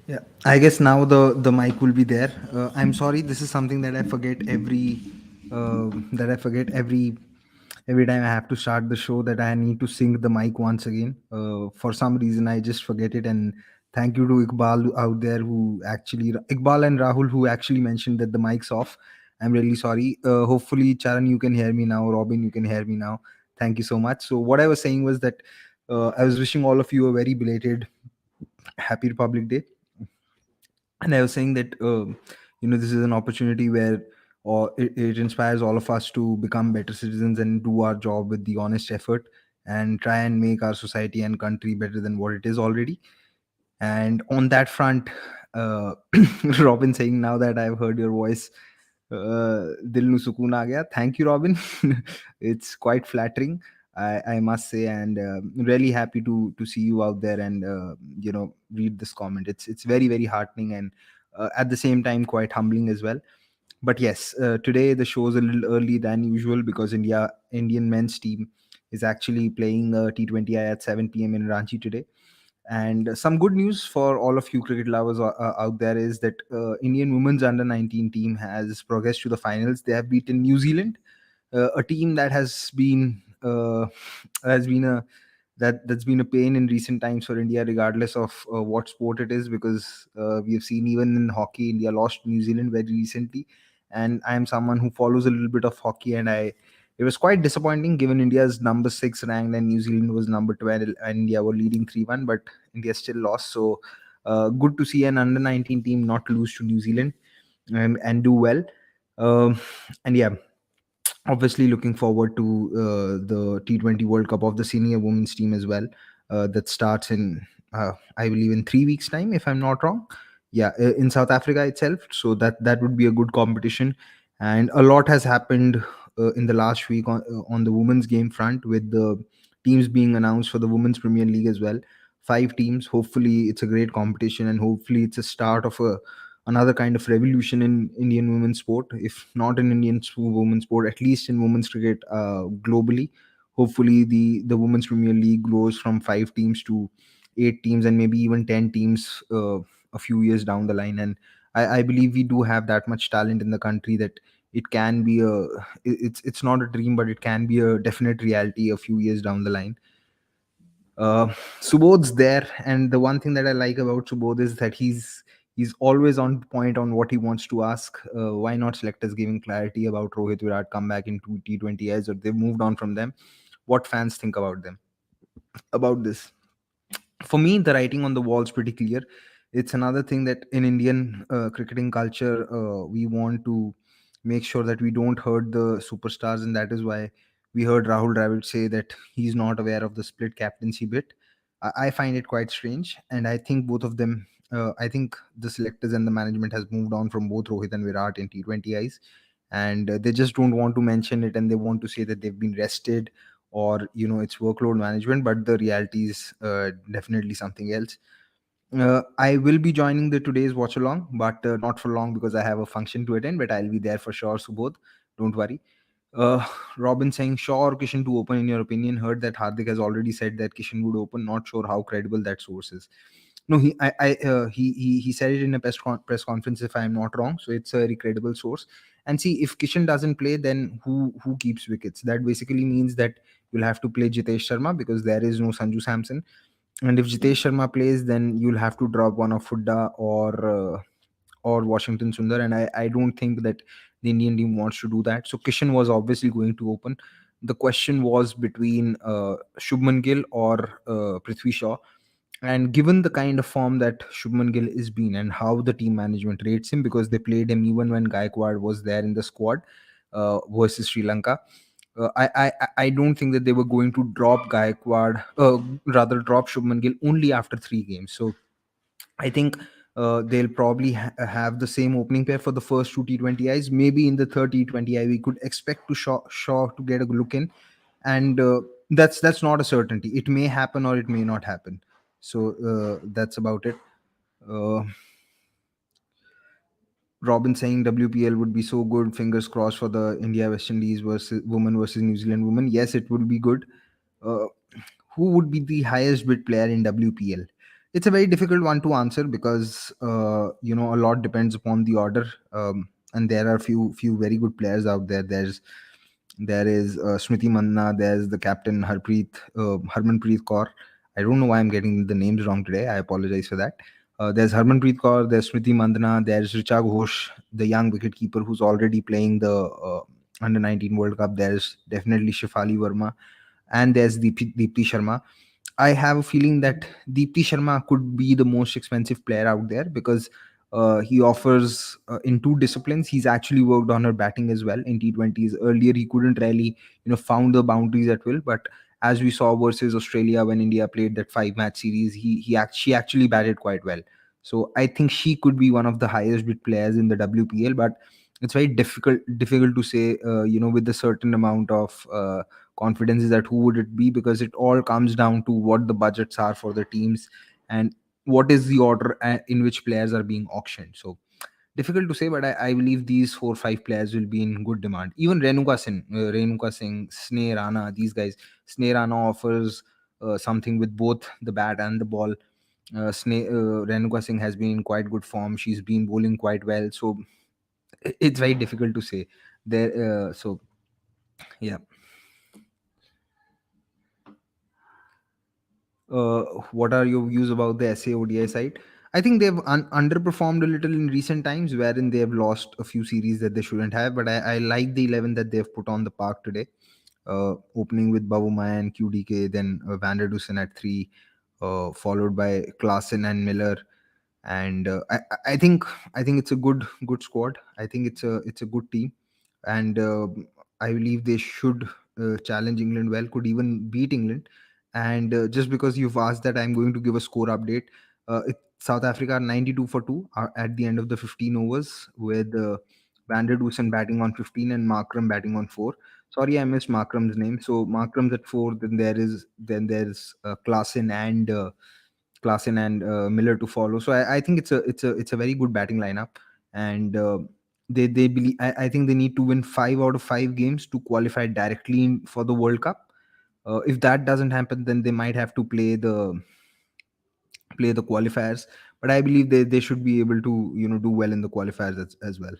Yeah, I guess now the mic will be there. I'm sorry. This is something that I forget every time I have to start the show, that I need to sync the mic once again. For some reason, I just forget it. And thank you to Iqbal out there, who actually Iqbal and Rahul, who actually mentioned that the mic's off. I'm really sorry. Hopefully, Charan, you can hear me now. Robin, you can hear me now. Thank you so much. So what I was saying was that I was wishing all of you a very belated Happy Republic Day. And I was saying that this is an opportunity where, or it inspires all of us to become better citizens and do our job with the honest effort, and try and make our society and country better than what it is already. And on that front, uh, Robin saying, now that I've heard your voice, dil nu sukoon aa gaya. Thank you, Robin. It's quite flattering, I must say, and really happy to see you out there and read this comment. It's very very heartening, and at the same time quite humbling as well. But yes, today the show is a little early than usual because Indian men's team is actually playing T20I at 7 p.m. in Ranchi today. And some good news for all of you cricket lovers out there is that Indian women's under 19 team has progressed to the finals. They have beaten New Zealand, a team that has been a that's been a pain in recent times for India, regardless of what sport it is, because we have seen even in hockey, India lost to New Zealand very recently. And I am someone who follows a little bit of hockey, and I it was quite disappointing given India's number 6 ranked and New Zealand was number 12, and India were leading 3-1, but India still lost. So good to see an under 19 team not lose to New Zealand and do well. Um, and yeah, obviously looking forward to the T20 World Cup of the senior women's team as well. That starts in, I believe, in 3 weeks' time, if I'm not wrong. Yeah, in South Africa itself. So that would be a good competition, and a lot has happened in the last week on the women's game front, with the teams being announced for the Women's Premier League as well. 5 teams. Hopefully, it's a great competition, and hopefully, it's a start of another kind of revolution in Indian women's sport, if not in women's sport, at least in women's cricket globally. Hopefully, the Women's Premier League grows from 5 teams to 8 teams, and maybe even 10 teams a few years down the line. And I believe we do have that much talent in the country that it can be it's not a dream, but it can be a definite reality a few years down the line. Subodh's there, and the one thing that I like about Subodh is that he's always on point on what he wants to ask. Why not selectors giving clarity about Rohit Virat comeback in T20Is, or they've moved on from them? What fans think about them about this? For me, the writing on the wall is pretty clear. It's another thing that in Indian cricketing culture, we want to make sure that we don't hurt the superstars, and that is why we heard Rahul Dravid say that he's not aware of the split captaincy bit. I find it quite strange, and I think both of them. I think the selectors and the management has moved on from both Rohit and Virat in T20Is, and they just don't want to mention it, and they want to say that they've been rested, or it's workload management, but the reality is definitely something else. I will be joining the today's watch along, but not for long because I have a function to attend, but I'll be there for sure, Subodh. Don't worry. uh, Robin saying, sure Kishan to open in your opinion. Heard that Hardik has already said that Kishan would open. Not sure how credible that source is. No, he said it in a press conference, if I am not wrong. So it's a very credible source. And see, if Kishan doesn't play, then who keeps wickets? That basically means that you'll have to play Jitesh Sharma because there is no Sanju Samson. And if Jitesh Sharma plays, then you'll have to drop one of Fudda or Washington Sundar. And I don't think that the Indian team wants to do that. So Kishan was obviously going to open. The question was between Shubman Gill or Prithvi Shaw. And given the kind of form that Shubman Gill is been, and how the team management rates him, because they played him even when Gaikwad was there in the squad versus Sri Lanka, I don't think that they were going to drop Gaikwad, rather drop Shubman Gill only after 3 games. So I think they'll probably have the same opening pair for the first two T20Is. Maybe in the third T20I, we could expect to Shaw to get a look in, and that's not a certainty. It may happen or it may not happen. So that's about it. Uh, Robin saying WPL would be so good. Fingers crossed for the India West Indies versus New Zealand women. Yes, it would be good. Uh, who would be the highest bid player in WPL? It's a very difficult one to answer because a lot depends upon the order, and there are few very good players out there. There is Smriti Manna, there's the captain Harmanpreet Kaur. I don't know why I'm getting the names wrong today. I apologize for that. There's Harmanpreet Kaur, there's Smriti Mandana, there's Richa Ghosh, the young wicketkeeper who's already playing the under 19 World Cup. There's definitely Shefali Verma, and there's Deepti Sharma. I have a feeling that Deepti Sharma could be the most expensive player out there because he offers in two disciplines. He's actually worked on her batting as well in T20s. Earlier, he couldn't really, found the boundaries at will. But as we saw versus Australia when India played that 5 match series, she actually batted quite well. So I think she could be one of the highest bid players in the WPL. But it's very difficult to say, with a certain amount of confidence is that who would it be, because it all comes down to what the budgets are for the teams and what is the order in which players are being auctioned. So difficult to say, but I believe these 4 or 5 players will be in good demand. Even Renuka Singh, Sneh Rana, these guys. Sneh Rana offers something with both the bat and the ball. Renuka Singh has been in quite good form. She's been bowling quite well. So it's very difficult to say. So yeah. uh, what are your views about the SAODI side? I think they've underperformed a little in recent times, wherein they have lost a few series that they shouldn't have. But I like the 11 that they've put on the park today, opening with Bavuma and QDK, then Van der Dusen at three, followed by Klaassen and Miller. And I think it's a good squad. I think it's a good team, and I believe they should challenge England well, could even beat England. And just because you've asked that, I'm going to give a score update. South Africa are 92 for 2 at the end of the 15 overs, with Van der Dusen batting on 15 and Markram batting on 4. Sorry, I missed Markram's name. So Markram's at 4. Then there's Klassen and Miller to follow. So I think it's a very good batting lineup, and they believe I think they need to win 5 out of 5 games to qualify directly for the World Cup. If that doesn't happen, then they might have to play the qualifiers. But I believe they should be able to do well in the qualifiers as well.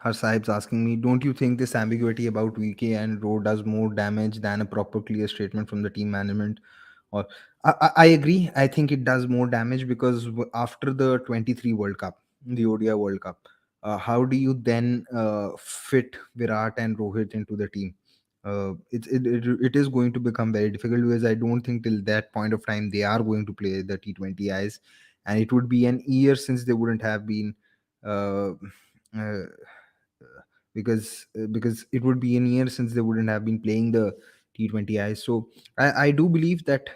Her Sahib's asking me, don't you think this ambiguity about VK and Rowe does more damage than a proper clear statement from the team management? Or I agree. I think it does more damage because after the 23 World Cup, the ODI World Cup, how do you then fit Virat and Rohit into the team? It is going to become very difficult because I don't think till that point of time they are going to play the T20Is, and it would be an year since they wouldn't have been. Uh, uh, because it would be a year since they wouldn't have been playing the T20I. So I do believe that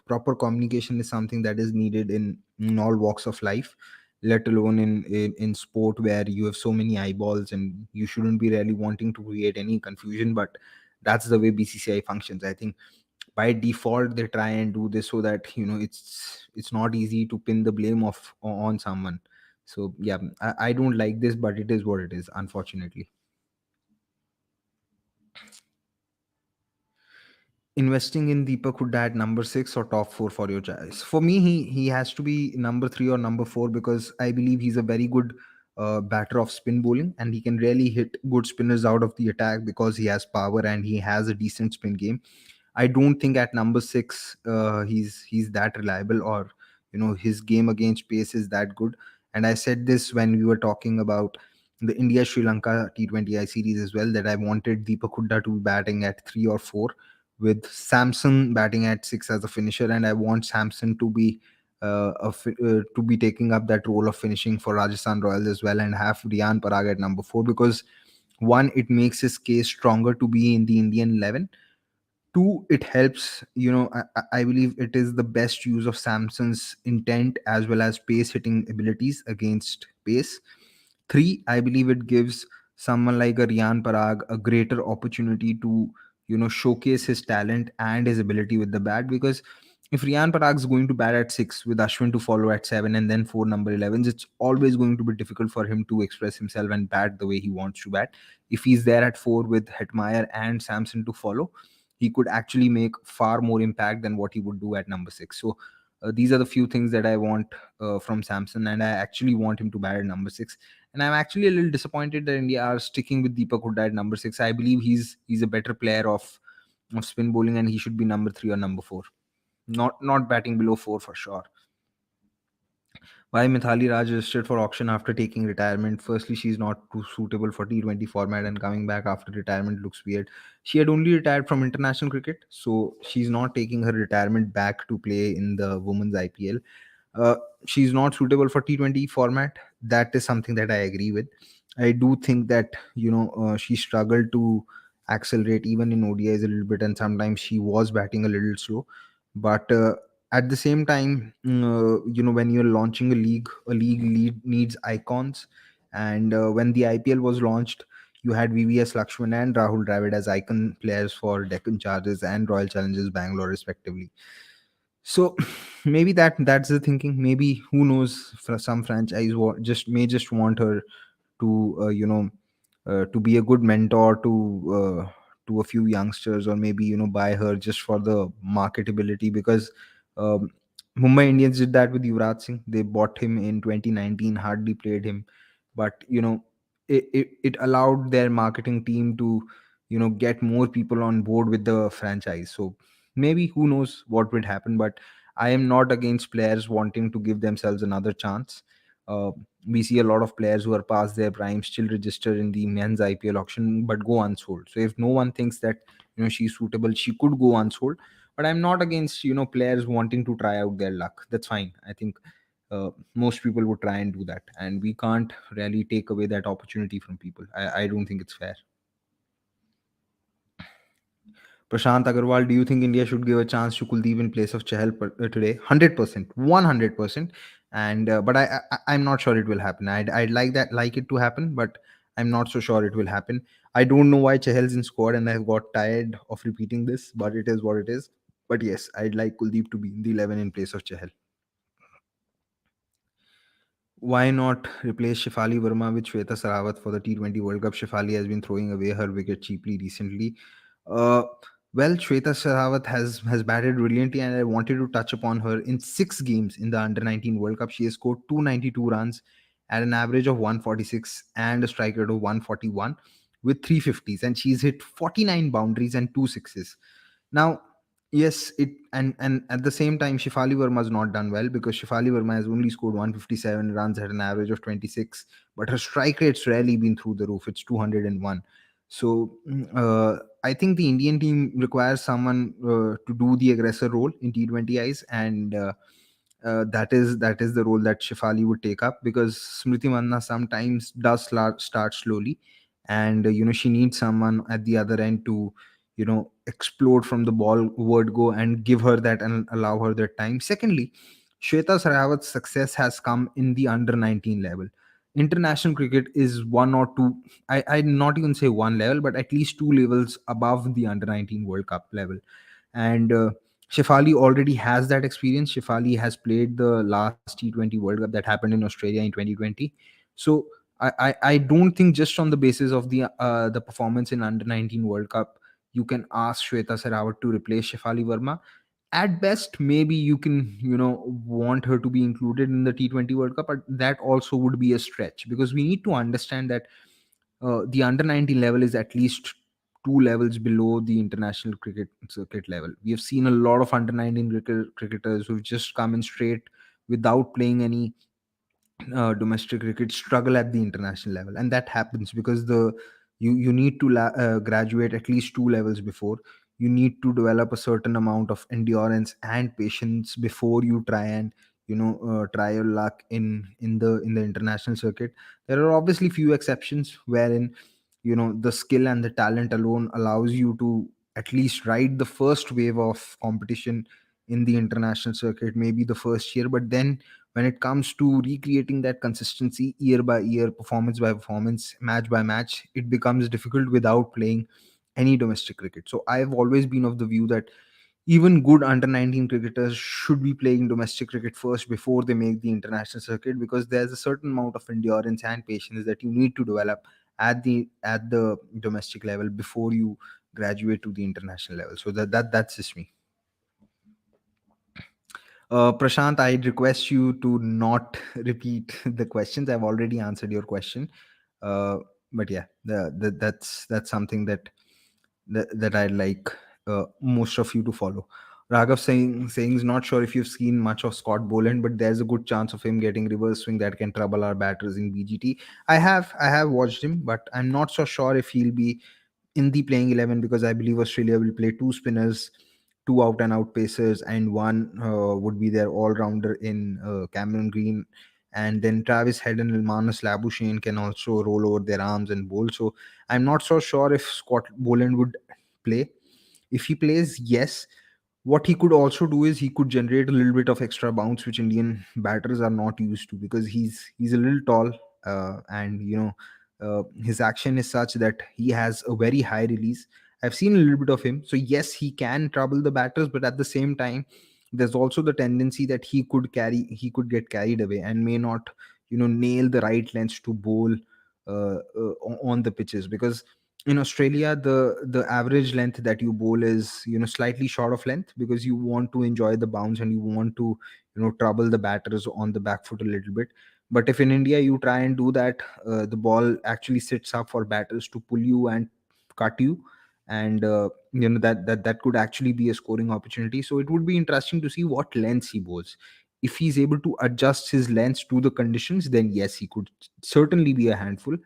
proper communication is something that is needed in all walks of life, let alone in sport where you have so many eyeballs and you shouldn't be really wanting to create any confusion. But that's the way BCCI functions. I think by default they try and do this so that it's not easy to pin the blame of on someone. So yeah, I don't like this, but it is what it is, unfortunately. Investing in Deepak Hooda at number 6 or top 4 for your choice? For me, he has to be number 3 or number 4, because I believe he's a very good batter of spin bowling, and he can really hit good spinners out of the attack because he has power and he has a decent spin game. I don't think at number 6 he's that reliable, or his game against pace is that good. And I said this when we were talking about the India Sri Lanka T20I series as well, that I wanted Deepak Hooda to be batting at 3 or 4, with Samson batting at 6 as a finisher, and I want Samson to be to be taking up that role of finishing for Rajasthan Royals as well, and have Riyan Parag at number 4, because one, it makes his case stronger to be in the Indian 11. Two, it helps, I believe it is the best use of Samson's intent as well as pace hitting abilities against pace. Three, I believe it gives someone like a Riyan Parag a greater opportunity to showcase his talent and his ability with the bat, because If Riyan Parag's going to bat at 6 with Ashwin to follow at 7 and then 4 number 11s, it's always going to be difficult for him to express himself and bat the way he wants to bat. If he's there at 4 with Hetmeyer and Samson to follow, he could actually make far more impact than what he would do at number 6. So these are the few things that I want from Samson, and I actually want him to bat at number 6. And I'm actually a little disappointed that India are sticking with Deepak Hooda at number 6. I believe he's a better player of spin bowling, and he should be number 3 or number 4, not batting below 4 for sure. Why Mithali Raj registered for auction after taking retirement? Firstly, she's not too suitable for T20 format, and coming back after retirement looks weird. She had only retired from international cricket, so she's not taking her retirement back to play in the women's IPL. uh, she's not suitable for T20 format. That is something that I agree with. I do think that she struggled to accelerate even in ODIs a little bit, and sometimes she was batting a little slow. But at the same time, when you're launching a league lead needs icons, and when the IPL was launched, you had VVS Lakshman and Rahul Dravid as icon players for Deccan Chargers and Royal Challengers Bangalore, respectively. So maybe that's the thinking. Maybe, who knows, for some franchise just want her to to be a good mentor to a few youngsters, or maybe buy her just for the marketability, because um, Mumbai Indians did that with Yuvraj Singh. They bought him in 2019, hardly played him, but it allowed their marketing team to get more people on board with the franchise. So maybe, who knows what would happen, but I am not against players wanting to give themselves another chance. uh, we see a lot of players who are past their prime still register in the men's IPL auction but go unsold. So if no one thinks that she's suitable, she could go unsold. But I'm not against players wanting to try out their luck. That's fine. I think most people would try and do that, and we can't really take away that opportunity from people. I don't think it's fair. Prashant Agarwal, do you think India should give a chance to Kuldeep in place of Chahal today? 100%, 100%. And but I'm not sure it will happen. I'd like it to happen, but I'm not so sure it will happen. I don't know why Chahal's in squad, and I've got tired of repeating this, but it is what it is. But yes, I'd like Kuldeep to be in the 11 in place of Chahal. Why not replace Shefali Verma with Shweta Sarawat for the T20 World Cup? Shefali has been throwing away her wicket cheaply recently. Uh, well, Shweta Sarawat has batted brilliantly, and I wanted to touch upon her. In 6 games in the Under 19 World Cup, she has scored 292 runs at an average of 146 and a strike rate of 141 with 350s, and she's hit 49 boundaries and 2 sixes. Now, yes, and at the same time, Shifali Verma's not done well, because Shifali Verma has only scored 157 runs at an average of 26, but her strike rate's rarely been through the roof. It's 201. So I think the Indian team requires someone to do the aggressor role in T20Is, and that is the role that Shifali would take up, because Smriti Manna sometimes does start slowly, and she needs someone at the other end to explode from the ball word go and give her that and allow her that time. Secondly, Shweta Sarawat's success has come in the under 19 level. International cricket is one or two, I not even say one level, but at least two levels above the under 19 World Cup level. And Shefali already has that experience. Shefali has played the last T20 World Cup that happened in Australia in 2020. So I don't think, just on the basis of the performance in under 19 World Cup, you can ask Shweta Sarawat to replace Shefali Verma. At best, maybe you can want her to be included in the T20 World Cup, but that also would be a stretch, because we need to understand that the under 19 level is at least two levels below the international cricket circuit level. We have seen a lot of under 19 cricketers who've just come in straight without playing any domestic cricket struggle at the international level, and that happens because you need to graduate at least two levels before. You need to develop a certain amount of endurance and patience before you try and try your luck in the international circuit. There are obviously few exceptions wherein the skill and the talent alone allows you to at least ride the first wave of competition in the international circuit, maybe the first year. But then, when it comes to recreating that consistency year by year, performance by performance, match by match, it becomes difficult without playing any domestic cricket. So I've always been of the view that Even good under 19 cricketers should be playing domestic cricket first before they make the international circuit, because there's a certain amount of endurance and patience that you need to develop at the domestic level before you graduate to the international level. So that's just me. Prashant, I'd request you to not repeat the questions. I've already answered your question. uh, but yeah, that's something that I'd like most of you to follow. Raghav saying is not sure if you've seen much of Scott Boland, but there's a good chance of him getting reverse swing that can trouble our batters in BGT. I have watched him, but I'm not so sure if he'll be in the playing 11, because I believe Australia will play two spinners, two out and out pacers, and one would be their all rounder in Cameron Green. And then Travis Head and Ilmanis Labuschagne can also roll over their arms and bowl. So I'm not so sure if Scott Boland would play. If he plays, yes. What he could also do is he could generate a little bit of extra bounce, which Indian batters are not used to, because he's a little tall, and his action is such that he has a very high release. I've seen a little bit of him, so yes, he can trouble the batters, but at the same time, there's also the tendency that he could get carried away and may not nail the right lengths to bowl on the pitches, because in Australia, the average length that you bowl is slightly short of length, because you want to enjoy the bounce and you want to trouble the batters on the back foot a little bit. But if in India you try and do that, the ball actually sits up for batters to pull you and cut you, and that could actually be a scoring opportunity. So it would be interesting to see what lengths he bowls. If he's able to adjust his lengths to the conditions, then yes, he could certainly be a handful.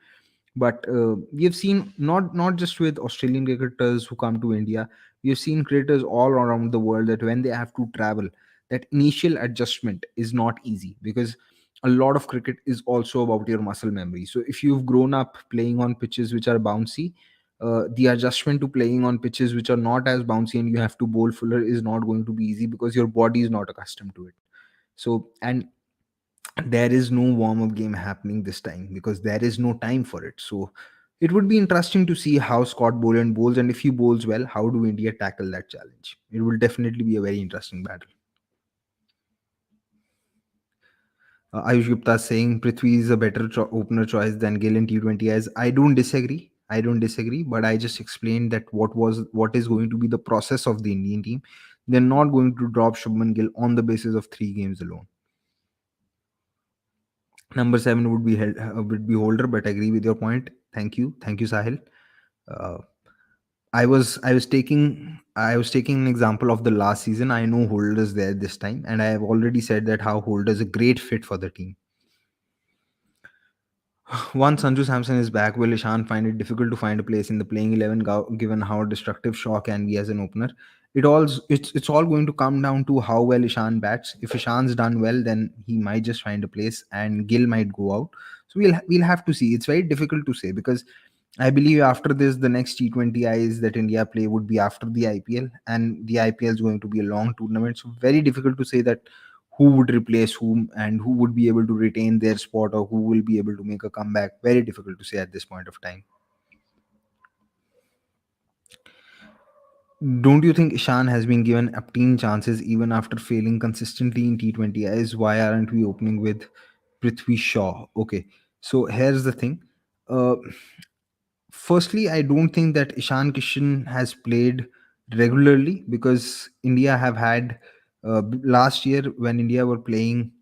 But we have seen, not just with Australian cricketers who come to India, we have seen cricketers all around the world, that when they have to travel, that initial adjustment is not easy, because a lot of cricket is also about your muscle memory. So if you've grown up playing on pitches which are bouncy, the adjustment to playing on pitches which are not as bouncy and you have to bowl fuller is not going to be easy, because your body is not accustomed to it. So, and there is no warm up game happening this time, because there is no time for it. So it would be interesting to see how Scott Boland bowls, and if he bowls well, how do India tackle that challenge. It will definitely be a very interesting battle. Ayush Gupta saying Prithvi is a better opener choice than Gill in T20Is. I don't disagree, but I just explained that what is going to be the process of the Indian team. They're not going to drop Shubman Gill on the basis of 3 games alone. Number 7 would be Holder, but I agree with your point. Thank you, Sahil. Uh, I was taking an example of the last season. I know Holder's there this time, and I have already said that how Holder's a great fit for the team. Once Sanju Samson is back, will Ishan find it difficult to find a place in the playing 11, given how destructive Shaw can be as an opener? It's all going to come down to how well Ishan bats. If Ishan's done well, then he might just find a place, and Gill might go out. So we'll have to see. It's very difficult to say, because I believe after this, the next T20Is that India play would be after the IPL, and the IPL is going to be a long tournament. So very difficult to say that who would replace whom and who would be able to retain their spot, or who will be able to make a comeback. Very difficult to say at this point of time. Don't you think Ishan has been given obtain chances even after failing consistently in T20Is? Why aren't we opening with Prithvi Shaw? Okay, so here's the thing. Uh, Firstly, I don't think that Ishan Kishan has played regularly, because India have had last year when India were preparing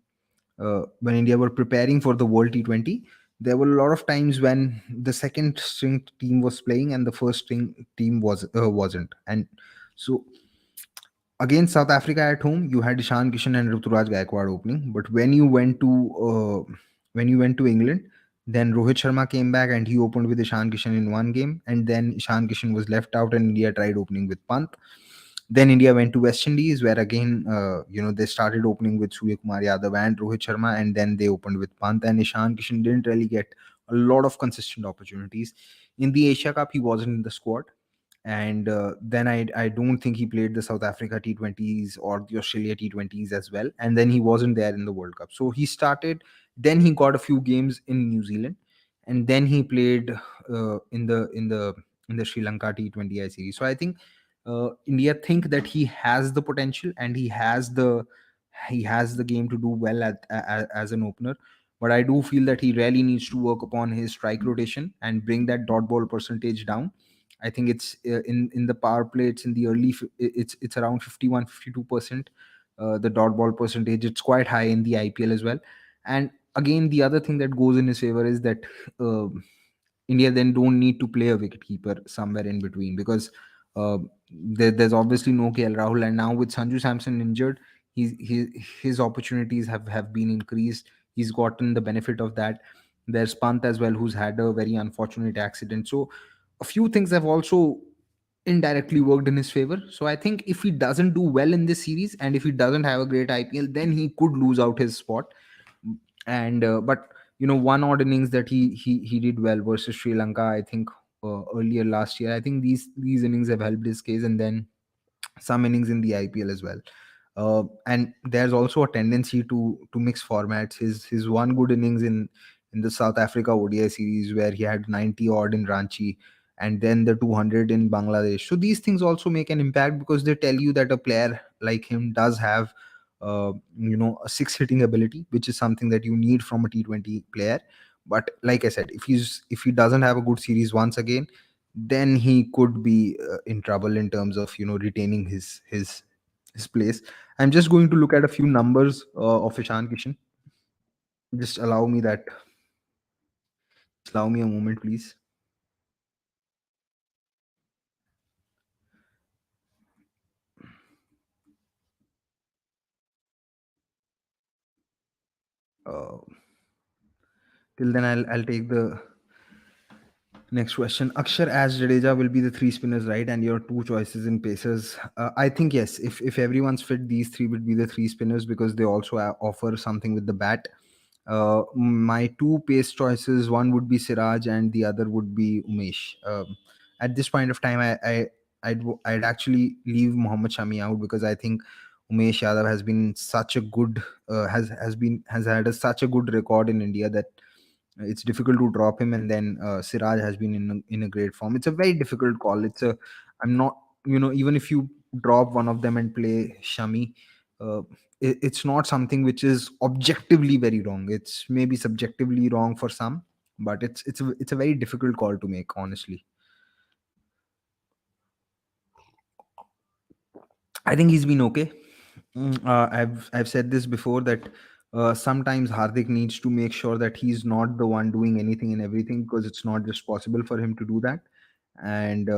for the World T20, there were a lot of times when the second string team was playing and the first string team wasn't. And so against South Africa at home, you had Ishan Kishan and Ruturaj Gaikwad opening. But when you went to England, then Rohit Sharma came back and he opened with Ishan Kishan in one game, and then Ishan Kishan was left out and India tried opening with Pant. Then India went to West Indies, where again, they started opening with Surya Kumar Yadav and Rohit Sharma, and then they opened with Pant. And Ishan Kishan didn't really get a lot of consistent opportunities. In the Asia Cup, he wasn't in the squad, and then I don't think he played the South Africa T20s or the Australia T20s as well, and then he wasn't there in the World Cup. So he started, then he got a few games in New Zealand, and then he played in the Sri Lanka T20I series. So I think India think that he has the potential and he has the game to do well as an opener. But I do feel that he really needs to work upon his strike rotation and bring that dot ball percentage down. I think it's in the power play. It's in the it's around 51, 52%. The dot ball percentage, it's quite high in the IPL as well. And again, the other thing that goes in his favor is that uh, India then don't need to play a wicketkeeper somewhere in between, because there's obviously no KL Rahul, and now with Sanju Samson injured, his opportunities have been increased. He's gotten the benefit of that. There's Pant as well, who's had a very unfortunate accident. So a few things have also indirectly worked in his favor. So I think if he doesn't do well in this series and if he doesn't have a great IPL, then he could lose out his spot. And but one odd innings that he did well versus Sri Lanka, I think, earlier last year. I think these innings have helped his case, and then some innings in the IPL as well. And there's also a tendency to mix formats. His one good innings in the South Africa ODI series, where he had 90 odd in Ranchi, and then the 200 in Bangladesh. So these things also make an impact, because they tell you that a player like him does have a six hitting ability, which is something that you need from a T20 player. But like I said, if he doesn't have a good series once again, then he could be in trouble in terms of retaining his place. I'm just going to look at a few numbers of Ishan Kishan. Just allow me a moment, please. Uh, till then, I'll take the next question. Akshar as Jadeja will be the three spinners, right? And your two choices in pacers. I think yes. If everyone's fit, these three would be the three spinners, because they also offer something with the bat. My two pace choices, one would be Siraj and the other would be Umesh. At this point of time, I'd actually leave Mohammad Shami out, because I think Umesh Yadav has been such a good has had such a good record in India that it's difficult to drop him. And then Siraj has been in a great form. It's a very difficult call. I'm not, even if you drop one of them and play Shami, uh, it's not something which is objectively very wrong. It's maybe subjectively wrong for some, but it's a very difficult call to make, honestly. I think he's been okay. I've said this before, that sometimes Hardik needs to make sure that he's not the one doing anything and everything, because it's not just possible for him to do that. And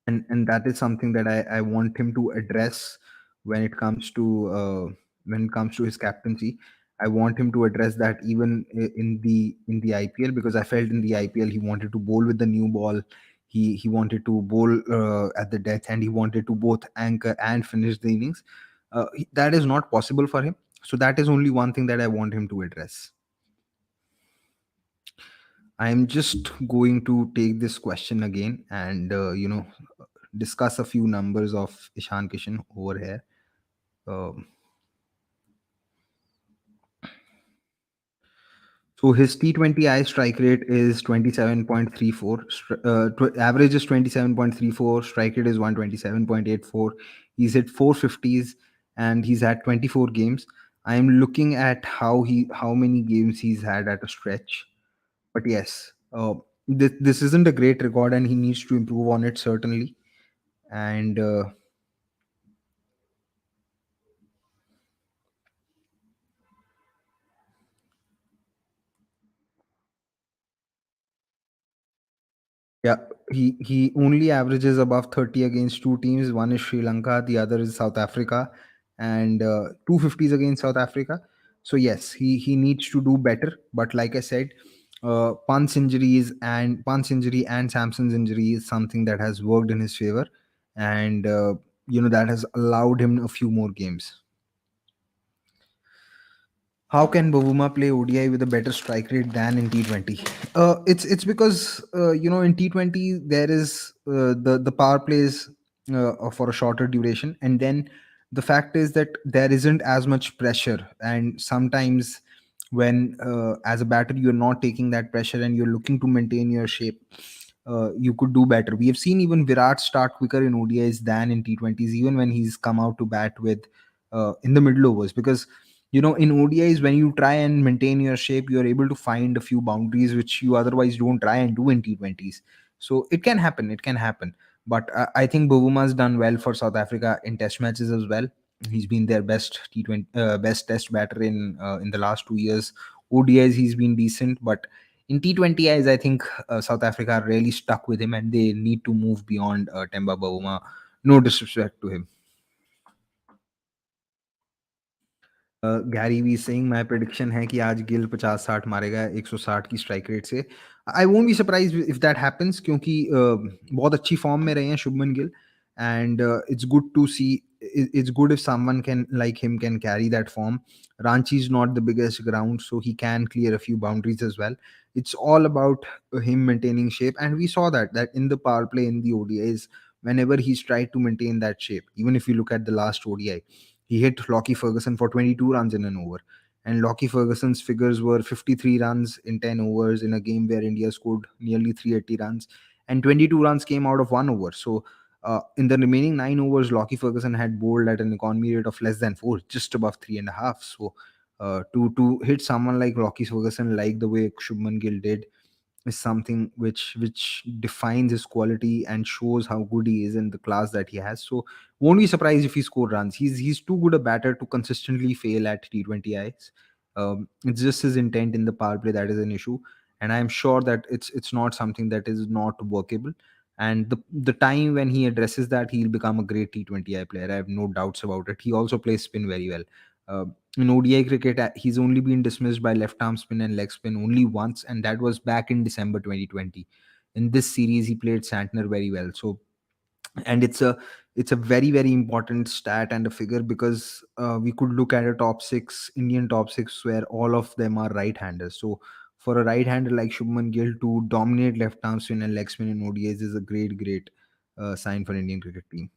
and that is something that I want him to address when it comes to his captaincy. I want him to address that even in the IPL, because I felt in the IPL he wanted to bowl with the new ball. He wanted to bowl at the death, and he wanted to both anchor and finish the innings. That is not possible for him. So that is only one thing that I want him to address. I'm just going to take this question again and discuss a few numbers of Ishan Kishan over here. Um, so his T20I strike rate is 27.34. Average is 27.34. Strike rate is 127.84. He's hit 450s and he's had 24 games. I'm looking at how many games he's had at a stretch. But yes, this isn't a great record, and he needs to improve on it, certainly. And yeah, he only averages above 30 against two teams. One is Sri Lanka, the other is South Africa, and 250s against South Africa. So yes, he needs to do better. But like I said, Pant's injury and Samson's injury is something that has worked in his favor, and that has allowed him a few more games. How can Bavuma play ODI with a better strike rate than in T20? It's because in T20 there is the power plays for a shorter duration, and then the fact is that there isn't as much pressure, and sometimes when as a batter you're not taking that pressure and you're looking to maintain your shape, you could do better. We have seen even Virat start quicker in ODIs than in T20s, even when he's come out to bat with in the middle overs. Because in ODIs, when you try and maintain your shape, you are able to find a few boundaries which you otherwise don't try and do in T20s. So it can happen. It can happen. But I think Bovuma's done well for South Africa in Test matches as well. He's been their best T20, best Test batter in the last 2 years. ODIs, he's been decent, but in T20Is, I think South Africa are really stuck with him, and they need to move beyond Temba Bavuma. No disrespect to him. Gary Vee Singh, मैं prediction है कि आज गिल 50-60 मारेगा 160 की strike rate से। I won't be surprise if that happens, क्योंकि बहुत अच्छी फॉर्म में रहे हैं Shubman Gill, and it's good to see, it's good if someone can like him can carry that form. Ranchi is not the biggest ground, so he can clear a few boundaries as well. It's all about him maintaining shape, and we saw that in the power play in the ODIs, whenever he's tried to maintain that shape. Even if you look at the last ODI, he hit Lockie Ferguson for 22 runs in an over. And Lockie Ferguson's figures were 53 runs in 10 overs in a game where India scored nearly 380 runs. And 22 runs came out of 1 over. So in the remaining 9 overs, Lockie Ferguson had bowled at an economy rate of less than 4, just above 3.5. So to hit someone like Lockie Ferguson, like the way Shubman Gill did, is something which defines his quality and shows how good he is and the class that he has. So won't be surprised if he score runs. He's too good a batter to consistently fail at T20Is. It's just his intent in the power play that is an issue, and I'm sure that it's not something that is not workable. And the time when he addresses that, he'll become a great T20I player. I have no doubts about it. He also plays spin very well. In ODI cricket, he's only been dismissed by left arm spin and leg spin only once, and that was back in December 2020. In this series, he played Santner very well. So, and it's a very very important stat and a figure, because we could look at a top six, Indian top six, where all of them are right-handers. So, for a right-hander like Shubman Gill to dominate left arm spin and leg spin in ODIs is a great sign for Indian cricket team.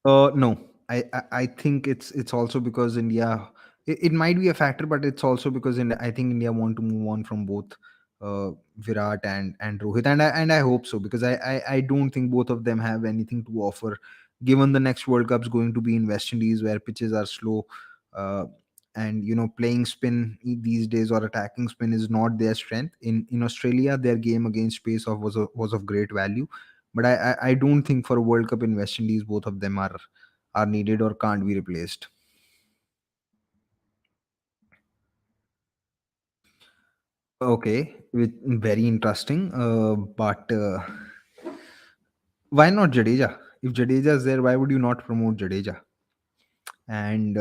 No, I think it's also because India. It might be a factor, but it's also because I think India want to move on from both Virat and Rohit, and I hope so, because I don't think both of them have anything to offer, given the next World Cup's going to be in West Indies, where pitches are slow, uh, and playing spin these days or attacking spin is not their strength. In Australia, their game against pace was of great value, but I don't think for a World Cup in West Indies both of them are needed or can't be replaced. Okay, very interesting. But why not Jadeja? If Jadeja is there, why would you not promote Jadeja? And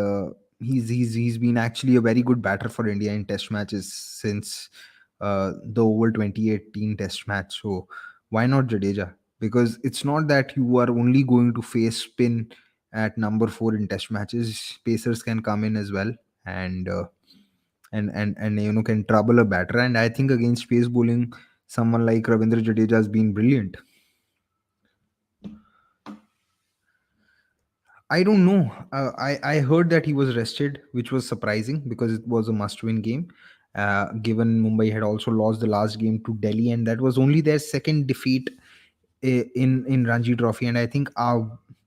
he's been actually a very good batter for India in Test matches since the over 2018 Test match. So why not Jadeja? Because it's not that you are only going to face spin at number 4 in Test matches. Pacers can come in as well, and can trouble a batter. And I think against pace bowling, someone like Ravindra Jadeja has been brilliant. I don't know. I heard that he was rested, which was surprising because it was a must-win game. Given Mumbai had also lost the last game to Delhi, and that was only their second defeat in Ranji Trophy. And I think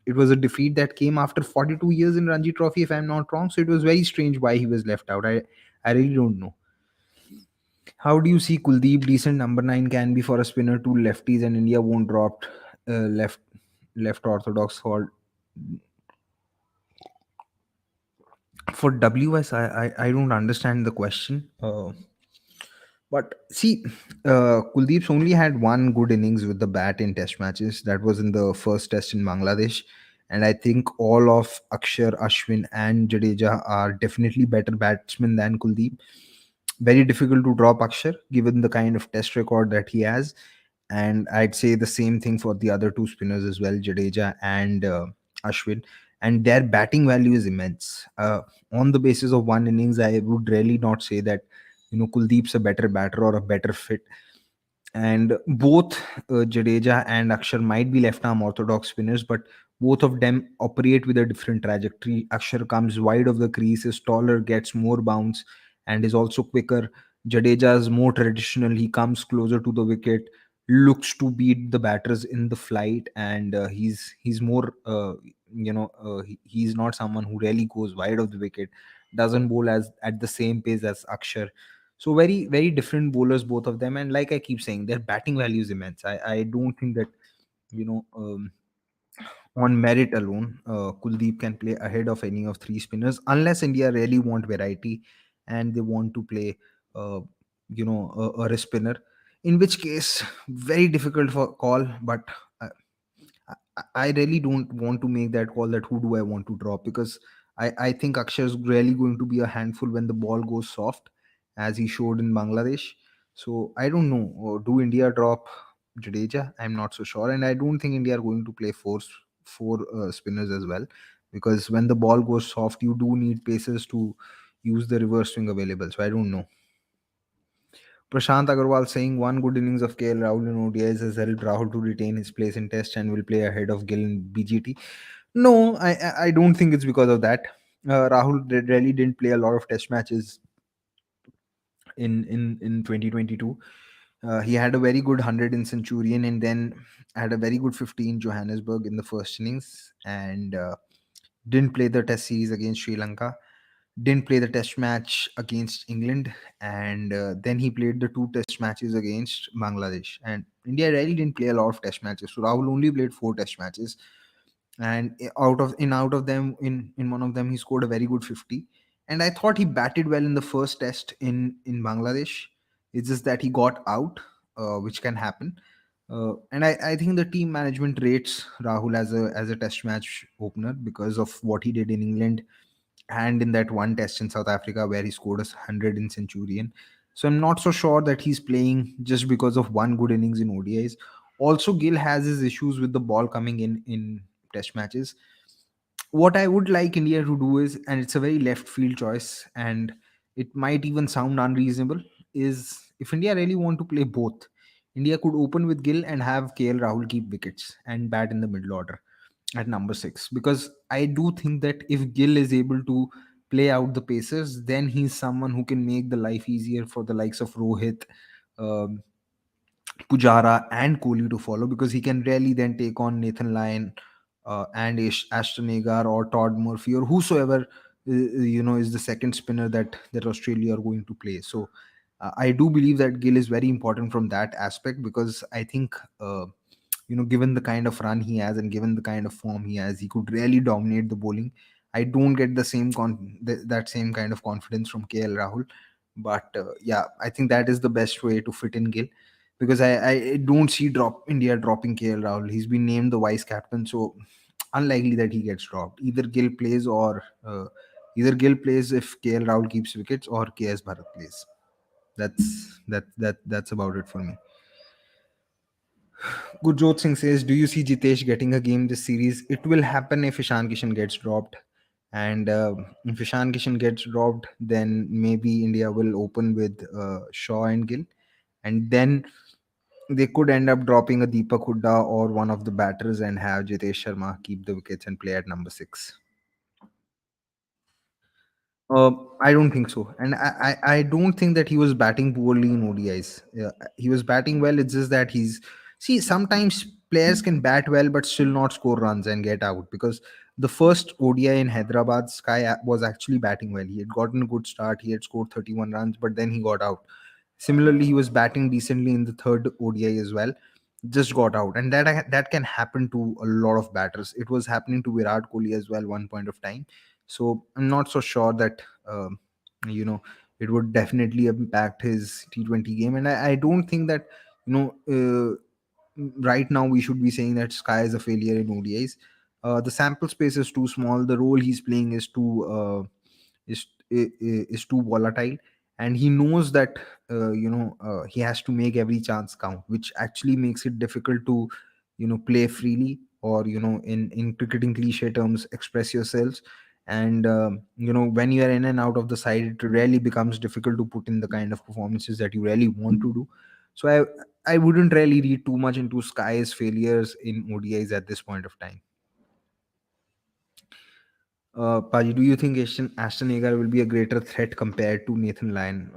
it was a defeat that came after 42 years in Ranji Trophy, if I'm not wrong. So it was very strange why he was left out. I really don't know. How do you see Kuldeep? Decent number 9 can be for a spinner, two lefties, and India won't drop left orthodox for WS. I don't understand the question. But see, Kuldeep's only had one good innings with the bat in Test matches. That was in the first Test in Bangladesh. And I think all of Akshar, Ashwin, and Jadeja are definitely better batsmen than Kuldeep. Very difficult to drop Akshar given the kind of Test record that he has. And I'd say the same thing for the other two spinners as well, Jadeja and Ashwin. And their batting value is immense. On the basis of one innings, I would really not say that Kuldeep's a better batter or a better fit. And both Jadeja and Akshar might be left arm orthodox spinners, but both of them operate with a different trajectory. Akshar comes wide of the crease, is taller, gets more bounce, and is also quicker. Jadeja is more traditional. He comes closer to the wicket, looks to beat the batters in the flight, and he's more he's not someone who really goes wide of the wicket. Doesn't bowl as at the same pace as Akshar. So very very different bowlers, both of them. And like I keep saying, their batting value is immense. I don't think that you know. On merit alone, Kuldeep can play ahead of any of three spinners unless India really want variety and they want to play, uh, a spinner. In which case, very difficult for call. But uh, I really don't want to make that call that who do I want to drop, because I think Akshay is really going to be a handful when the ball goes soft, as he showed in Bangladesh. So I don't know. Do India drop Jadeja? I'm not so sure, and I don't think India are going to play four spinners as well, because when the ball goes soft, you do need paces to use the reverse swing available. So I don't know. Prashant Agarwal saying one good innings of KL Rahul in ODIs has helped Rahul to retain his place in Test and will play ahead of Gill in BGT. No, I don't think it's because of that. Rahul really didn't play a lot of Test matches in 2022. He had a very good 100 in Centurion, and then had a very good 50 in Johannesburg in the first innings, and didn't play the Test series against Sri Lanka, didn't play the Test match against England, and then he played the two Test matches against Bangladesh. And India really didn't play a lot of Test matches, so Rahul only played four Test matches, and out of them, in one of them he scored a very good 50. And I thought he batted well in the first Test in Bangladesh. It's just that he got out, which can happen. And I think the team management rates Rahul as a Test match opener because of what he did in England and in that one Test in South Africa where he scored 100 in Centurion. So I'm not so sure that he's playing just because of one good innings in ODIs. Also, Gill has his issues with the ball coming in Test matches. What I would like India to do is, and it's a very left field choice, and it might even sound unreasonable, is if India really want to play both, India could open with Gill and have KL Rahul keep wickets and bat in the middle order at number six. Because I do think that if Gill is able to play out the paces, then he's someone who can make the life easier for the likes of Rohit, um, Pujara, and Kohli to follow, because he can really then take on Nathan Lyon and Ashton Agar or Todd Murphy or whosoever is the second spinner that Australia are going to play. So I do believe that Gill is very important from that aspect, because I think given the kind of run he has and given the kind of form he has, he could really dominate the bowling. I don't get the that same kind of confidence from KL Rahul, but yeah, I think that is the best way to fit in Gill, because I don't see India dropping KL Rahul. He's been named the vice captain, so unlikely that he gets dropped. Either Gill plays if KL Rahul keeps wickets, or KS Bharat plays. That's about it for me. Gurjot Singh says, "Do you see Jitesh getting a game this series? It will happen if Ishan Kishan gets dropped, and if Ishan Kishan gets dropped, then maybe India will open with Shaw and Gill, and then they could end up dropping a Deepak Hooda or one of the batters and have Jitesh Sharma keep the wickets and play at number six." Uh, I don't think so, and I don't think that he was batting poorly in ODIs. Yeah, he was batting well. It's just that sometimes players can bat well but still not score runs and get out, because the first ODI in Hyderabad, was actually batting well. He had gotten a good start. He had scored 31 runs, but then he got out. Similarly, he was batting decently in the third ODI as well, just got out, and that can happen to a lot of batters. It was happening to Virat Kohli as well one point of time. So I'm not so sure that you know it would definitely impact his T20 game, and I don't think that you know right now we should be saying that Sky is a failure in ODIs. The sample space is too small. The role he's playing is too volatile, and he knows that he has to make every chance count, which actually makes it difficult to play freely, or in cricketing cliche terms, express yourselves. And when you are in and out of the side, it really becomes difficult to put in the kind of performances that you really want to do. So I wouldn't really read too much into Sky's failures in ODIs at this point of time. Paji, do you think Ashton Agar will be a greater threat compared to Nathan Lyon?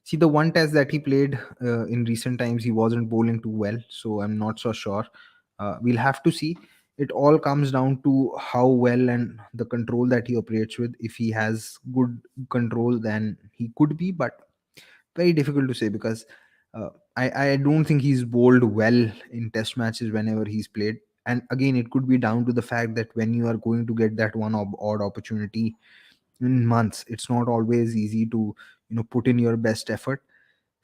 See, the one test that he played in recent times, he wasn't bowling too well, so I'm not so sure. We'll have to see. It all comes down to how well and the control that he operates with. If he has good control, then he could be, but very difficult to say because uh, I don't think he's bowled well in test matches whenever he's played. And again, it could be down to the fact that when you are going to get that one odd opportunity in months, it's not always easy to put in your best effort.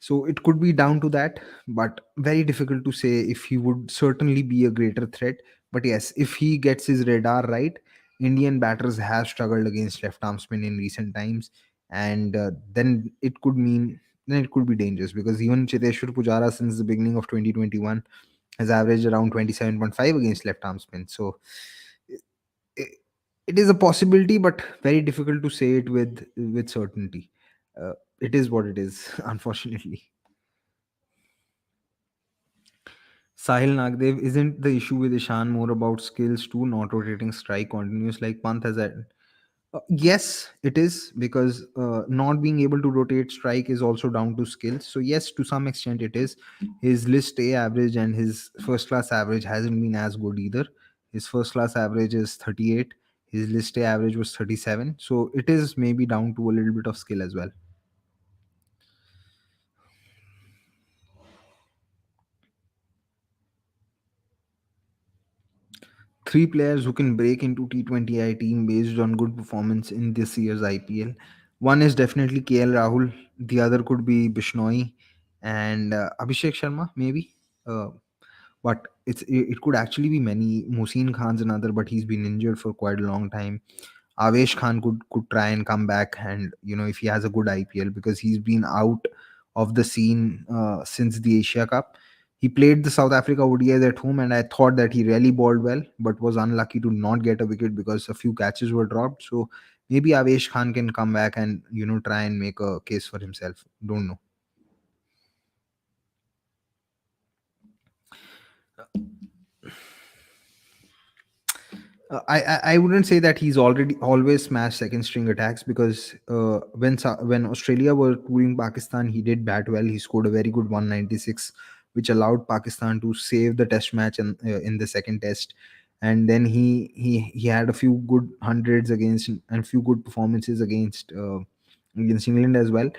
So it could be down to that, but very difficult to say if he would certainly be a greater threat. But yes, if he gets his radar right, Indian batters have struggled against left arm spin in recent times, and then it could be dangerous because even Chiteshwar Pujara since the beginning of 2021 has averaged around 27.5 against left arm spin. So i- it is a possibility, but very difficult to say it with certainty. It is what it is, unfortunately. Sahil Nagdev, isn't the issue with Ishan more about skills too, not rotating strike continuous like Pant has had? Yes, it is because not being able to rotate strike is also down to skills. So yes, to some extent it is. His list A average and his first class average hasn't been as good either. His first class average is 38. His list A average was 37. So it is maybe down to a little bit of skill as well. Three players who can break into T20I team based on good performance in this year's IPL. One is definitely KL Rahul. The other could be Bishnoi and Abhishek Sharma, maybe. Uh, but it could actually be many. Mohsin Khan's another, but he's been injured for quite a long time. Avesh Khan could try and come back, and if he has a good IPL because he's been out of the scene since the Asia Cup. He played the South Africa ODIs at home, and I thought that he really bowled well, but was unlucky to not get a wicket because a few catches were dropped. So maybe Avesh Khan can come back and try and make a case for himself. Don't know. I wouldn't say that he's already always smashed second string attacks because when Australia were touring Pakistan, he did bat well. He scored a very good 196, which allowed Pakistan to save the test match in the second test. And then he had a few good hundreds against and few good performances against England as well.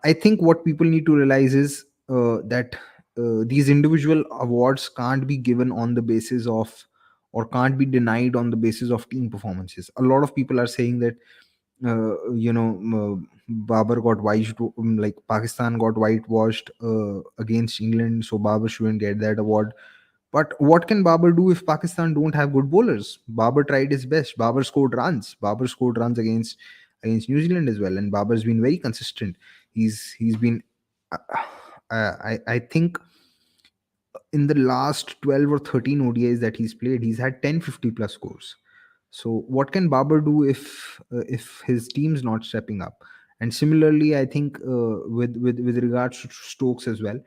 I think what people need to realize is that these individual awards can't be given on the basis of or can't be denied on the basis of team performances. A lot of people are saying that Babar got like Pakistan got whitewashed against England, so Babar shouldn't get that award. But what can Babar do if Pakistan don't have good bowlers? Babar tried his best. Babar scored runs. Babar scored runs against New Zealand as well, and Babar's been very consistent. He's been, I think in the last 12 or 13 ODIs that he's played, he's had 1050 plus scores. So what can Babar do if his team's not stepping up? And similarly, I think with regards to Stokes as well,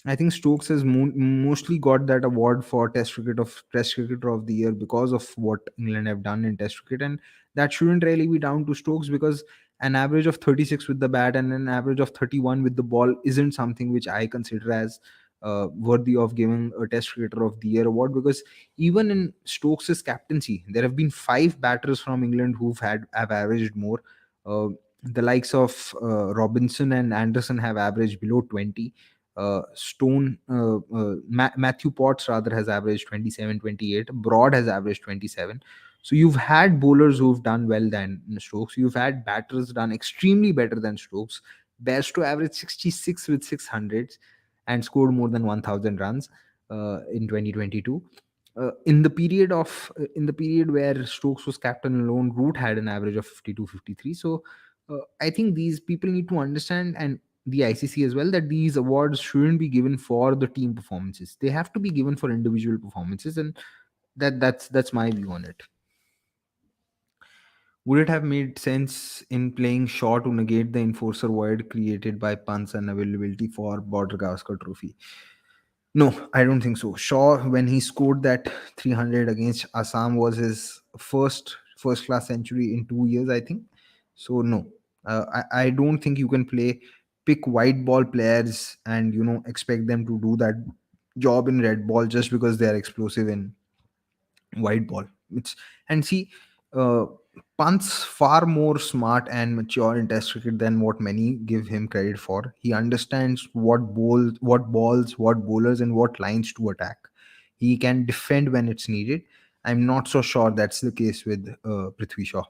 I think Stokes has mostly got that award for Test Cricketer of the Year because of what England have done in Test cricket, and that shouldn't really be down to Stokes because an average of 36 with the bat and an average of 31 with the ball isn't something which I consider as worthy of giving a Test Cricketer of the Year award because even in Stokes's captaincy, there have been five batters from England have averaged more. Uh, the likes of Robinson and Anderson have averaged below 20. Matthew Potts rather has averaged 27, 28. Broad has averaged 27. So you've had bowlers who've done well than Stokes. You've had batters done extremely better than Stokes. Best to average 66 with 600s and scored more than 1,000 runs in 2022. In the period where Stokes was captain alone, Root had an average of 52, 53. So I think these people need to understand, and the ICC as well, that these awards shouldn't be given for the team performances. They have to be given for individual performances, and that's my view on it. Would it have made sense in playing Shaw to negate the enforcer void created by punts and availability for Border Gavaskar Trophy? No, I don't think so. Shaw, when he scored that 300 against Assam, was his first class century in 2 years, I think. So no, I don't think you can play pick white ball players and expect them to do that job in red ball just because they are explosive in white ball. It's and see, uh, Pant's far more smart and mature in Test cricket than what many give him credit for. He understands what balls, what bowlers, and what lines to attack. He can defend when it's needed. I'm not so sure that's the case with Prithvi Shaw.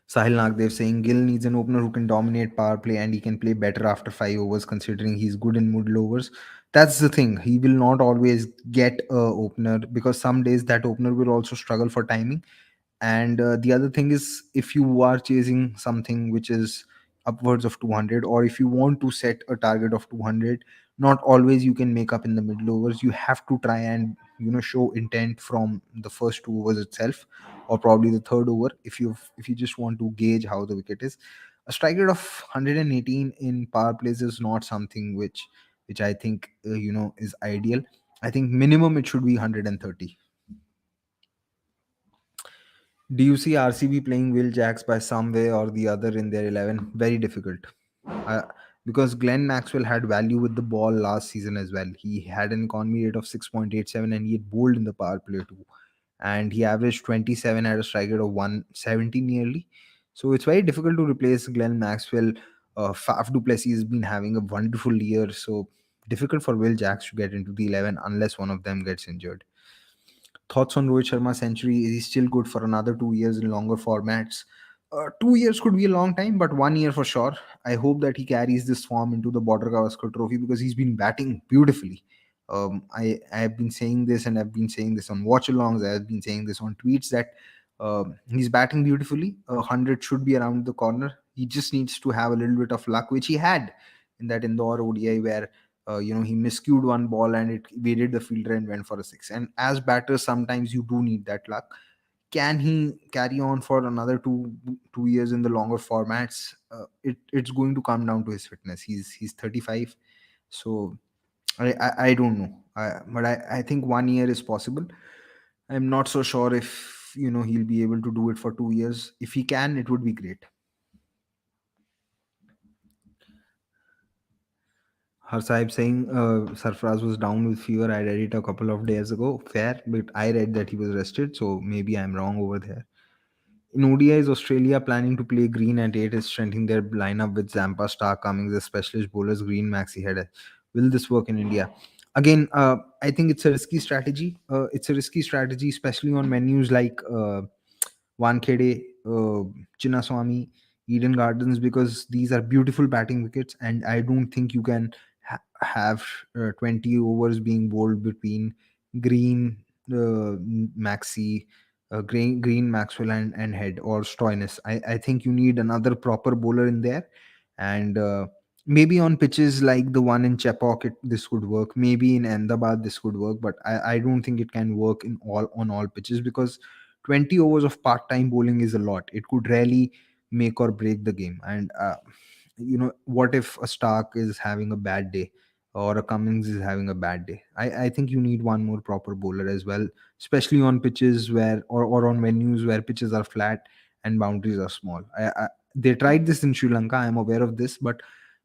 Sahil Nagdev saying Gill needs an opener who can dominate power play and he can play better after 5 overs, considering he's good in middle overs. That's the thing. He will not always get a opener because some days that opener will also struggle for timing. And the other thing is, if you are chasing something which is upwards of 200, or if you want to set a target of 200, not always you can make up in the middle overs. You have to try and show intent from the first 2 overs itself, or probably the third over, if you just want to gauge how the wicket is. A strike rate of 118 in power plays is not something which I think is ideal. I think minimum it should be 130. Do you see RCB playing Will Jacks by some way or the other in their 11? Very difficult. Uh, because Glenn Maxwell had value with the ball last season as well. He had an economy rate of 6.87 and he had bowled in the power play too. And he averaged 27 at a strike rate of 170 nearly. So it's very difficult to replace Glenn Maxwell. Faf du Plessis has been having a wonderful year. So difficult for Will Jacks to get into the 11 unless one of them gets injured. Thoughts on Rohit Sharma's century? Is he still good for another 2 years in longer formats? 2 years could be a long time, but 1 year for sure. I hope that he carries this form into the Border Gavaskar Trophy because he's been batting beautifully. I have been saying this, and I've been saying this on watch alongs. I have been saying this on tweets that he's batting beautifully. 100 should be around the corner. He just needs to have a little bit of luck, which he had in that Indore ODI where he miscued one ball and it evaded the fielder and went for a six. And as batters, sometimes you do need that luck. Can he carry on for another 2 years in the longer formats? It's going to come down to his fitness. He's 35, so I don't know. But I think 1 year is possible. I'm not so sure if he'll be able to do it for 2 years. If he can, it would be great. Her Sahib saying Sarfraz was down with fever. I read it a couple of days ago. Fair, but I read that he was rested, so maybe I'm wrong over there. In ODIs, Australia planning to play Green at 8 is strengthening their lineup with Zampa, Stark, Cummings as specialist bowlers, Green, Maxi Head. Will this work in India? Again, I think it's a risky strategy. It's a risky strategy, especially on menus like Wankhede, Chinnaswamy, Eden Gardens, because these are beautiful batting wickets, and I don't think you can have 20 overs being bowled between Green, Maxi, Green, Maxwell, and Head or Stoinis. I think you need another proper bowler in there, and maybe on pitches like the one in Chepauk, this could work. Maybe in Ahmedabad, this could work, but I don't think it can work in all on all pitches because 20 overs of part-time bowling is a lot. It could really make or break the game. And what if a Stark is having a bad day or a Cummings is having a bad day? I think you need one more proper bowler as well, especially on pitches where or on venues where pitches are flat and boundaries are small. They tried this in Sri Lanka. I'm aware of this, but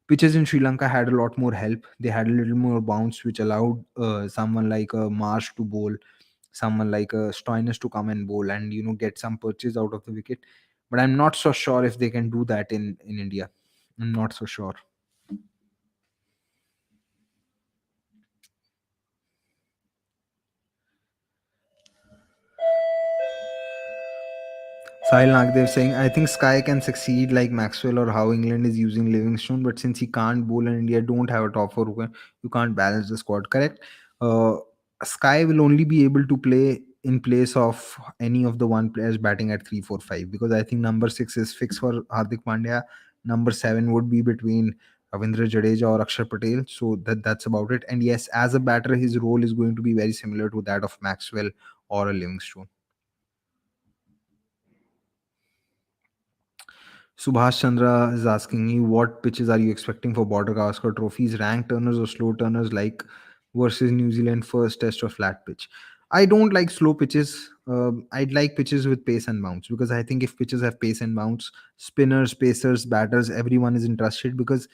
pitches in Sri Lanka had a lot more help. They had a little more bounce, which allowed someone like a Marsh to bowl, someone like a Stoinis to come and bowl and get some purchase out of the wicket. But I'm not so sure if they can do that in India. I'm not so sure. Sahil Nagdev saying, I think Sky can succeed like Maxwell or how England is using Livingstone, but since he can't bowl and India don't have a top four, you can't balance the squad. Correct. Uh, Sky will only be able to play in place of any of the one players batting at 3, 4, 5 because I think number 6 is fixed for Hardik Pandya. Number 7 would be between Ravindra Jadeja or Akshar Patel. So that's about it. And yes, as a batter, his role is going to be very similar to that of Maxwell or a Livingstone. Subhash Chandra is asking me what pitches are you expecting for Border Gavaskar trophies, rank turners or slow turners like versus New Zealand first test or flat pitch. I don't like slow pitches. I'd like pitches with pace and bounce, because I think if pitches have pace and bounce, spinners, pacers, batters, everyone is interested, because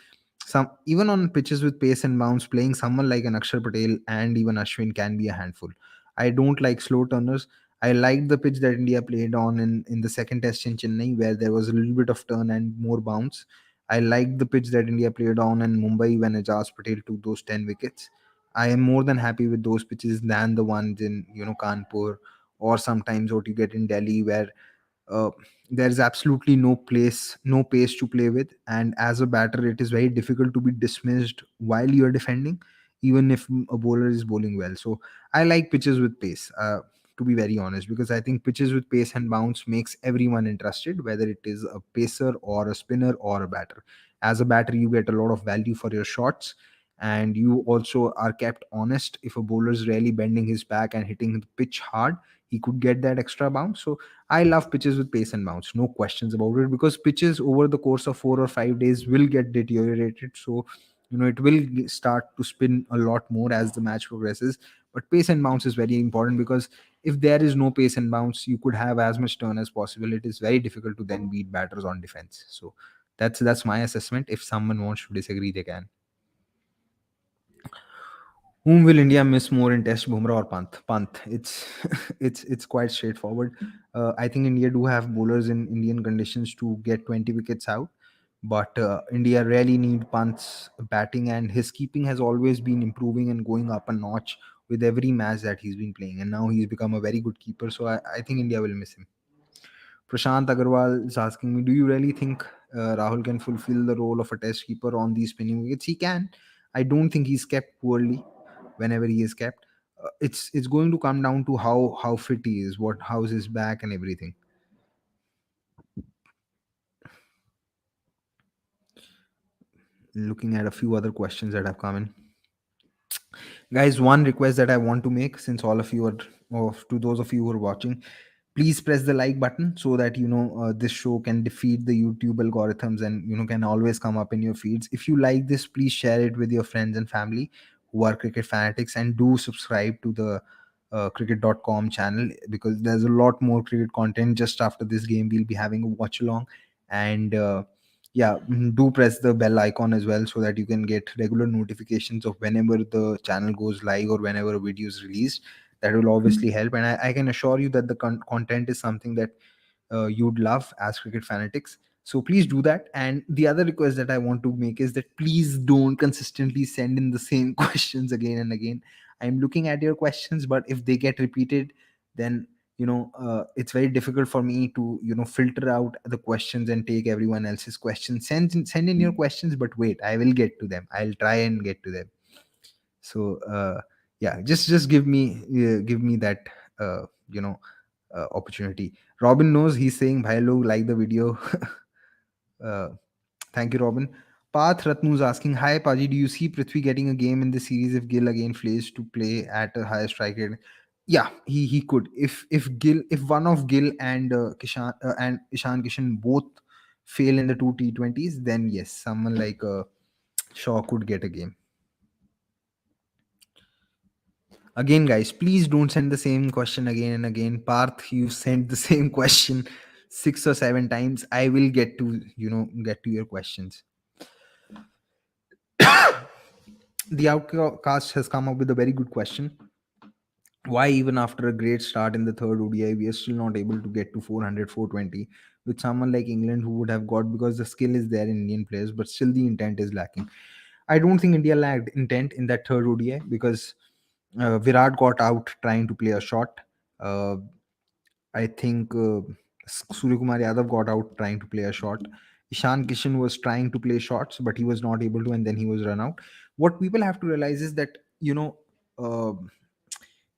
some, even on pitches with pace and bounce, playing someone like an Akshar Patel and even Ashwin can be a handful. I don't like slow turners. I liked the pitch that India played on in the second test in Chennai, where there was a little bit of turn and more bounce. I liked the pitch that India played on in Mumbai when Ajaz Patel took those 10 wickets. I am more than happy with those pitches than the ones in, Kanpur, or sometimes what you get in Delhi, where uh, there is absolutely no pace to play with, and as a batter, it is very difficult to be dismissed while you are defending, even if a bowler is bowling well. So I like pitches with pace. To be very honest, because I think pitches with pace and bounce makes everyone interested, whether it is a pacer or a spinner or a batter. As a batter, you get a lot of value for your shots, and you also are kept honest. If a bowler is really bending his back and hitting the pitch hard, he could get that extra bounce. So I love pitches with pace and bounce, no questions about it, because pitches over the course of 4 or 5 days will get deteriorated. So, it will start to spin a lot more as the match progresses. But pace and bounce is very important, because if there is no pace and bounce, you could have as much turn as possible. It is very difficult to then beat batters on defense. So that's my assessment. If someone wants to disagree, they can. Whom will India miss more in Test, Bumrah or Pant? Pant. It's it's quite straightforward. I think India do have bowlers in Indian conditions to get 20 wickets out, but India really need Pant's batting, and his keeping has always been improving and going up a notch with every match that he's been playing, and now he's become a very good keeper. So I think India will miss him. Prashant Agarwal is asking me, do you really think Rahul can fulfill the role of a test keeper on these spinning wickets? He can. I don't think he's kept poorly whenever he is kept. It's going to come down to how fit he is, how's his back and everything. Looking at a few other questions that have come in. Guys, one request that I want to make, since all of you are, or to those of you who are watching, please press the like button, so that this show can defeat the YouTube algorithms, and can always come up in your feeds. If you like this, please share it with your friends and family who are cricket fanatics, and do subscribe to the cricket.com channel, because there's a lot more cricket content. Just after this game, we'll be having a watch along, and yeah, do press the bell icon as well, so that you can get regular notifications of whenever the channel goes live or whenever a video is released. That will obviously help, and I can assure you that the content is something that you'd love as cricket fanatics. So please do that. And the other request that I want to make is that please don't consistently send in the same questions again and again. I'm looking at your questions, but if they get repeated, then it's very difficult for me to filter out the questions and take everyone else's questions. Send in your questions, but wait, I will get to them. I'll try and get to them. So yeah, just give me that uh, you know opportunity. Robin knows, he's saying bhai log like the video. uh, Thank you, Robin. Path Ratnu's asking, hi Paji, do you see Prithvi getting a game in the series if Gill again fails to play at a higher strike rate? Yeah, he could. If one of Gill and Kishan and Ishan Kishan both fail in the two T20s, then yes, someone like Shaw could get a game. Again, guys, please don't send the same question again and again. Parth, you sent the same question 6 or 7 times. I will get to your questions. The Outcast has come up with a very good question. Why, even after a great start in the third ODI, we are still not able to get to 400, 420 with someone like England, who would have got, because the skill is there in Indian players, but still the intent is lacking. I don't think India lacked intent in that third ODI, because Virat got out trying to play a shot. Uh, I think Surya Kumar Yadav got out trying to play a shot. Ishan Kishan was trying to play shots, but he was not able to, and then he was run out. What people have to realize is that uh,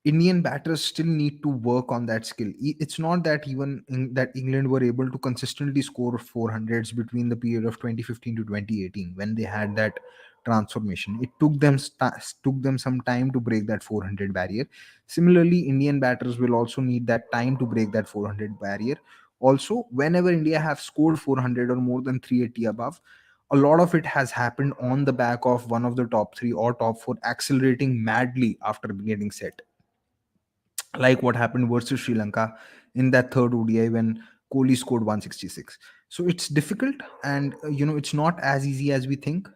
Indian batters still need to work on that skill. It's not that that England were able to consistently score 400s between the period of 2015 to 2018 when they had that transformation. It took them some time to break that 400 barrier. Similarly, Indian batters will also need that time to break that 400 barrier. Also, whenever India have scored 400 or more than 380 above, a lot of it has happened on the back of one of the top three or top four accelerating madly after getting set. like what happened versus Sri Lanka in that third ODI when Kohli scored 166. So it's difficult, and it's not as easy as we think.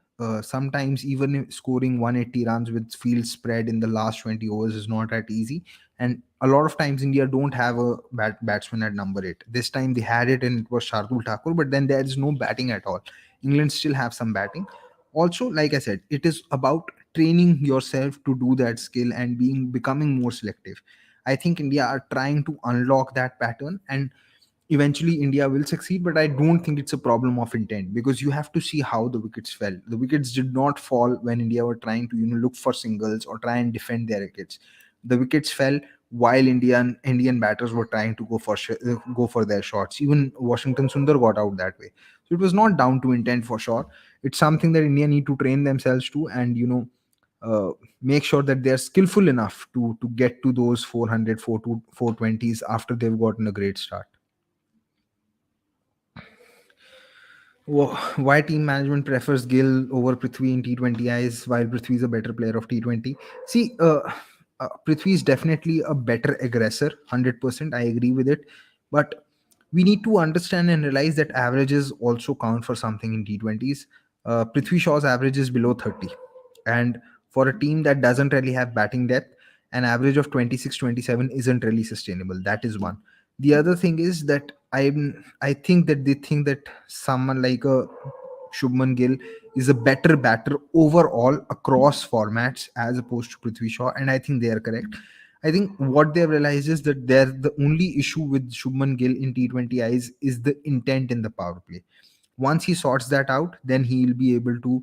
Sometimes even if scoring 180 runs with field spread in the last 20 overs is not that easy. And a lot of times India don't have a batsman at number 8. This time they had it, and it was Shardul Thakur, but then there is no batting at all. England still have some batting. Also, like I said, it is about training yourself to do that skill and becoming more selective. I think India are trying to unlock that pattern, and eventually India will succeed. But I don't think it's a problem of intent, because you have to see how the wickets fell. The wickets did not fall when India were trying to look for singles or try and defend their wickets. The wickets fell while Indian batters were trying to go for their shots. Even Washington Sundar got out that way. So it was not down to intent for sure. It's something that India need to train themselves to, and uh, make sure that they're skillful enough to get to those 400 420s after they've gotten a great start. Why team management prefers Gill over Prithvi in T20Is while Prithvi is a better player of T20? See, Prithvi is definitely a better aggressor, 100%. I agree with it. But we need to understand and realize that averages also count for something in T20s. Prithvi Shaw's average is below 30. And for a team that doesn't really have batting depth, an average of 26, 27 isn't really sustainable. That is one. The other thing is that I think that they think that someone like a Shubman Gill is a better batter overall across formats as opposed to Prithvi Shaw, and I think they are correct. I think what they have realized is that the only issue with Shubman Gill in T20Is is the intent in the power play. Once he sorts that out, then he'll be able to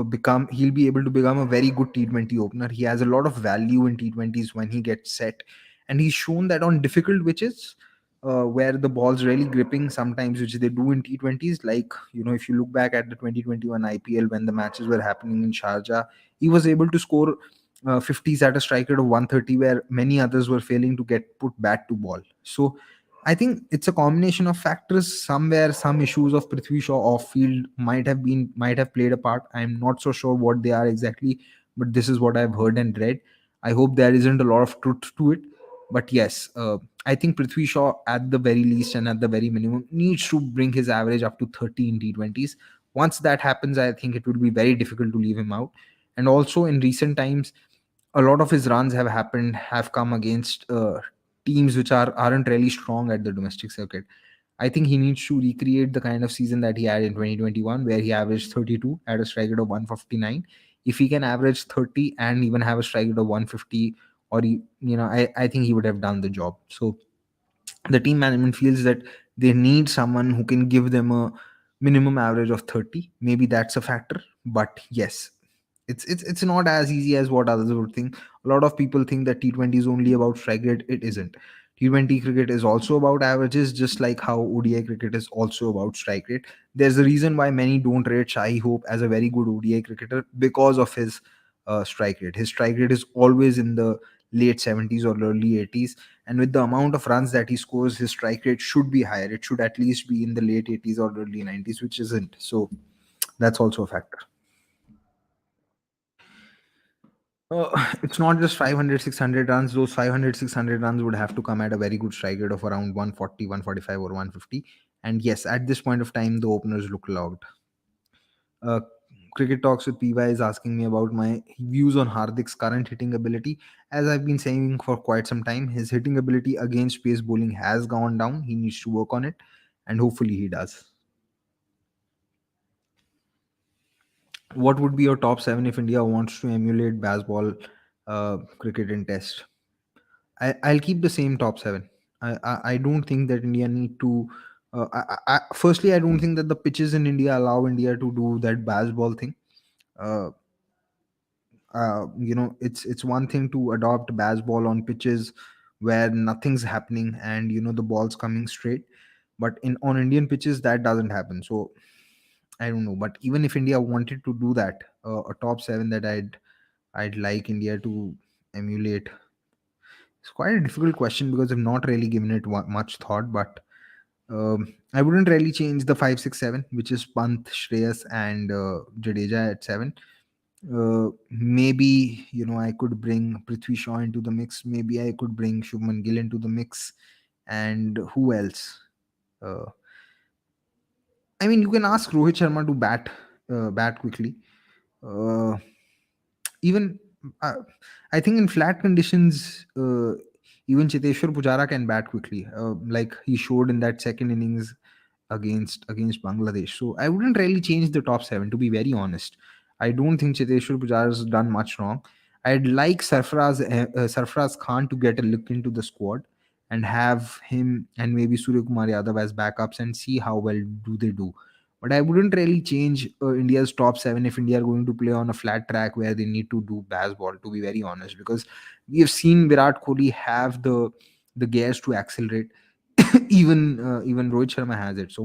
become he'll be able to become a very good T20 opener. He has a lot of value in T20s when he gets set, and he's shown that on difficult pitches, where the ball's really gripping sometimes, which they do in T20s. Like, if you look back at the 2021 IPL when the matches were happening in Sharjah, he was able to score 50s at a strike rate of 130, where many others were failing to get put bat to ball. So I think it's a combination of factors. Somewhere, some issues of Prithvi Shaw off field might have played a part. I'm not so sure what they are exactly, but this is what I've heard and read. I hope there isn't a lot of truth to it. But yes, I think Prithvi Shaw, at the very least and at the very minimum, needs to bring his average up to 30 in T20s. Once that happens, I think it will be very difficult to leave him out. And also, in recent times, a lot of his runs have come against teams which aren't really strong at the domestic circuit. I think he needs to recreate the kind of season that he had in 2021, where he averaged 32 at a strike rate of 159. If he can average 30 and even have a strike rate of 150, or I think he would have done the job. So the team management feels that they need someone who can give them a minimum average of 30. Maybe that's a factor, but yes, it's not as easy as what others would think. A lot of people think that T20 is only about strike rate. It isn't. T20 cricket is also about averages, just like how ODI cricket is also about strike rate. There's a reason why many don't rate Shahi Hope as a very good ODI cricketer, because of his strike rate. His strike rate is always in the late 70s or early 80s, and with the amount of runs that he scores, his strike rate should be higher. It should at least be in the late 80s or early 90s, which isn't. So that's also a factor. It's not just 500, 600 runs. Those 500, 600 runs would have to come at a very good strike rate of around 140, 145, or 150. And yes, at this point of time, the openers look logged. Uh, Cricket Talks with PY is asking me about my views on Hardik's current hitting ability. As I've been saying for quite some time, his hitting ability against pace bowling has gone down. He needs to work on it, and hopefully he does. What would be your top seven if India wants to emulate baseball cricket in test? I'll keep the same top seven. I don't think that India need to. Firstly, I don't think that the pitches in India allow India to do that baseball thing. Uh, it's one thing to adopt baseball on pitches where nothing's happening and the ball's coming straight, but in on Indian pitches that doesn't happen. So I don't know. But even if India wanted to do that, a top seven that I'd like India to emulate. It's quite a difficult question because I've not really given it much thought, but I wouldn't really change the 5, 6, 7, which is Pant, Shreyas, and Jadeja at 7. Maybe I could bring Prithvi Shaw into the mix. Maybe I could bring Shubman Gill into the mix, and who else? Uh, I mean, you can ask Rohit Sharma to bat quickly. Uh, even uh, I think in flat conditions, even Chiteshwar Pujara can bat quickly, like he showed in that second innings against Bangladesh. So I wouldn't really change the top seven, to be very honest. I don't think Chiteshwar Pujar has done much wrong. I'd like Sarfraz Khan to get a look into the squad and have him and maybe Surya Kumar Yadav as backups and see how well do they do. But I wouldn't really change India's top seven if India are going to play on a flat track where they need to do baseball. To be very honest, because we have seen Virat Kohli have the gears to accelerate. Even Rohit Sharma has it. So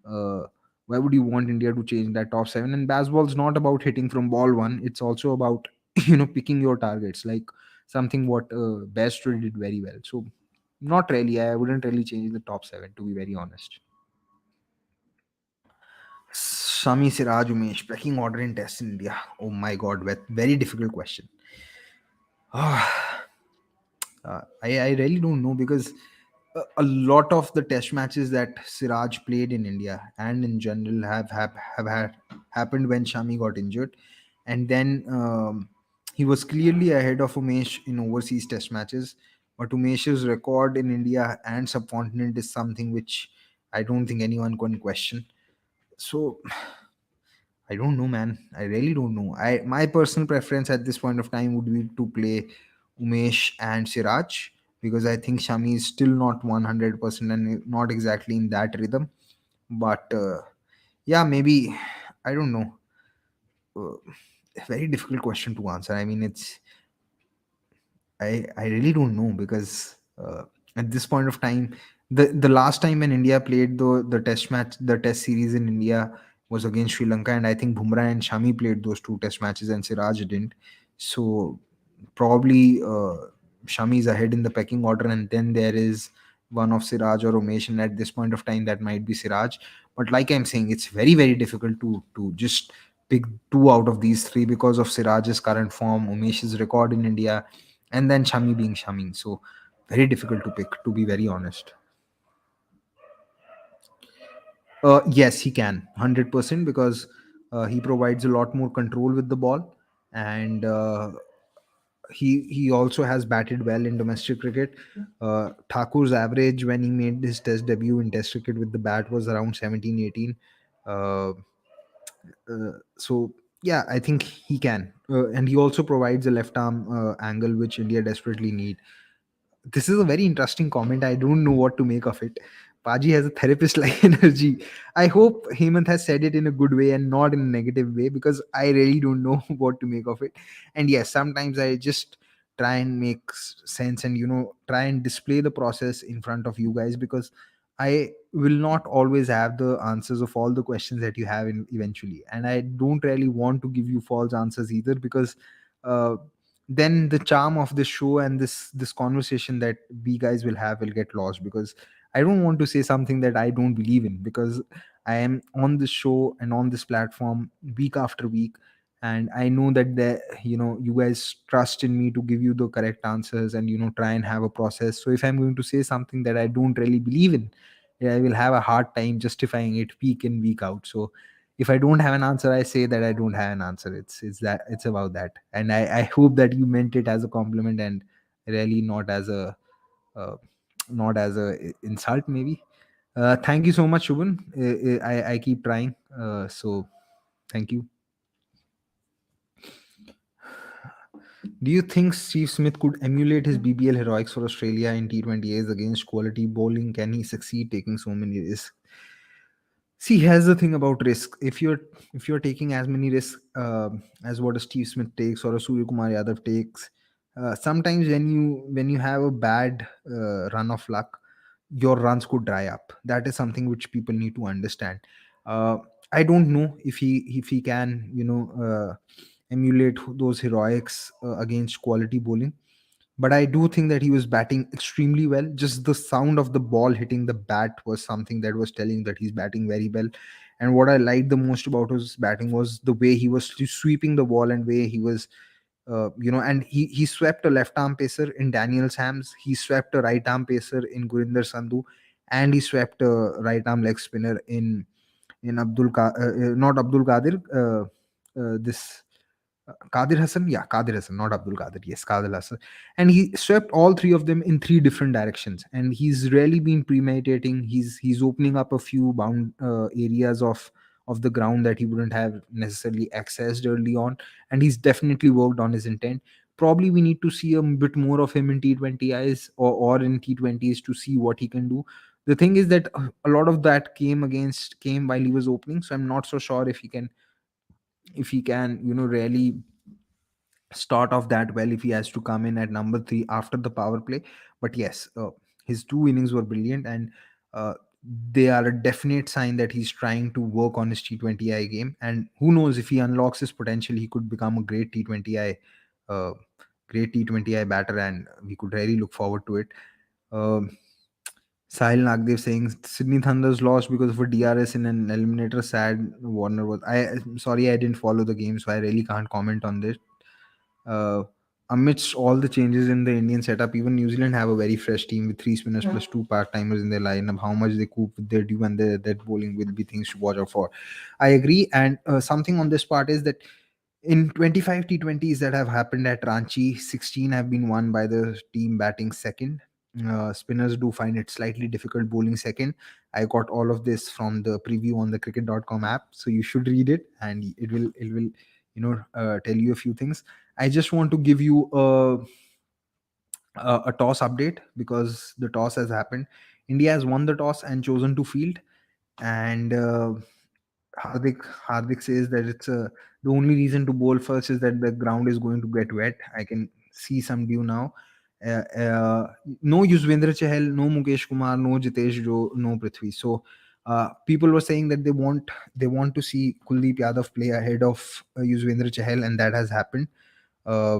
uh, why would you want India to change that top seven? And baseball is not about hitting from ball one. It's also about picking your targets, like something what Bairstow did very well. So not really. I wouldn't really change the top seven, to be very honest. Shami, Siraj, Umesh, pecking order in Test in India. Oh my God, very difficult question. I really don't know because a lot of the test matches that Siraj played in India and in general have happened when Shami got injured, and then he was clearly ahead of Umesh in overseas test matches. But Umesh's record in India and subcontinent is something which I don't think anyone can question. So I don't know, man. I really don't know. My personal preference at this point of time would be to play Umesh and Siraj because I think Shami is still not 100% and not exactly in that rhythm. But yeah, maybe I don't know. Uh, a very difficult question to answer. I mean, I really don't know because at this point of time, the last time when India played the test match, the test series in India was against Sri Lanka, and I think Bumrah and Shami played those two test matches, and Siraj didn't. So probably Shami is ahead in the pecking order, and then there is one of Siraj or Umesh, and at this point of time, that might be Siraj. But like I'm saying, it's very difficult to just pick two out of these three because of Siraj's current form, Umesh's record in India, and then Shami being Shami. So very difficult to pick, to be very honest. Yes, he can 100% because he provides a lot more control with the ball, and he also has batted well in domestic cricket. Thakur's average when he made his test debut in test cricket with the bat was around 17, 18. Uh, so yeah, I think he can, and he also provides a left arm angle which India desperately need. This is a very interesting comment. I don't know what to make of it. Paji has a therapist like energy. I hope Hemant has said it in a good way and not in a negative way because I really don't know what to make of it. And yes, sometimes I just try and make sense and try and display the process in front of you guys because I will not always have the answers of all the questions that you have eventually. And I don't really want to give you false answers either because uh, then the charm of this show and this conversation that we guys will have will get lost because I don't want to say something that I don't believe in because I am on this show and on this platform week after week, and I know that you guys trust in me to give you the correct answers and try and have a process. So if I'm going to say something that I don't really believe in, yeah, I will have a hard time justifying it week in week out. So if I don't have an answer, I say that I don't have an answer. It's about that, and I hope that you meant it as a compliment and really uh, not as a insult maybe. Thank you so much, Shubhan. I keep trying. So thank you. Do you think Steve Smith could emulate his BBL heroics for Australia in T20Is against quality bowling? Can he succeed taking so many risks? See, here's the thing about risk. If you're taking as many risks as what a Steve Smith takes or a Surya Kumar Yadav takes, sometimes when you have a bad run of luck, your runs could dry up. That is something which people need to understand. Uh, I don't know if he can emulate those heroics against quality bowling. but I do think that he was batting extremely well. Just the sound of the ball hitting the bat was something that was telling that he's batting very well. And what I liked the most about his batting was the way he was sweeping the ball, and way he was, and he swept a left arm pacer in Daniel Sams, he swept a right arm pacer in Gurinder Sandhu, and he swept a right arm leg spinner in not Abdul Qadir, this Kadir Hassan, yeah, Kadir Hassan, not Abdul Qadir, yes, Kadir Hassan. And he swept all three of them in three different directions. And he's really been premeditating. He's opening up a few bound areas of the ground that he wouldn't have necessarily accessed early on. And he's definitely worked on his intent. Probably we need to see a bit more of him in T20Is, or in T20s, to see what he can do. The thing is that a lot of that came while he was opening, so I'm not so sure if he can really start off that well if he has to come in at number 3 after the power play. But yes, his two innings were brilliant, and uh, they are a definite sign that he's trying to work on his T20I game. And who knows, if he unlocks his potential, he could become a uh, great T20I batter, and we could really look forward to it. um, Sahil Nagdev saying Sydney Thunder's lost because of a DRS in an eliminator. Sad. Warner was. I'm sorry, I didn't follow the game, so I really can't comment on this. Uh, Amidst all the changes in the Indian setup, even New Zealand have a very fresh team with three spinners plus two part timers in their lineup. How much they cope with their due and their dead bowling will be things to watch out for. I agree. And something on this part is that in 25 T20s that have happened at Ranchi, 16 have been won by the team batting second. Spinners do find it slightly difficult bowling second. I got all of this from the preview on the cricket.com app, so you should read it, and it will tell you a few things. I just want to give you a toss update, because the toss has happened. India has won the toss and chosen to field, and Hardik Hardik says that the only reason to bowl first is that the ground is going to get wet. I can see some dew now. No Yuzvendra Chahal, no Mukesh Kumar, no Jitesh Jo, no Prithvi. So people were saying that they want to see Kuldeep Yadav play ahead of Yuzvendra Chahal, and that has happened. Uh,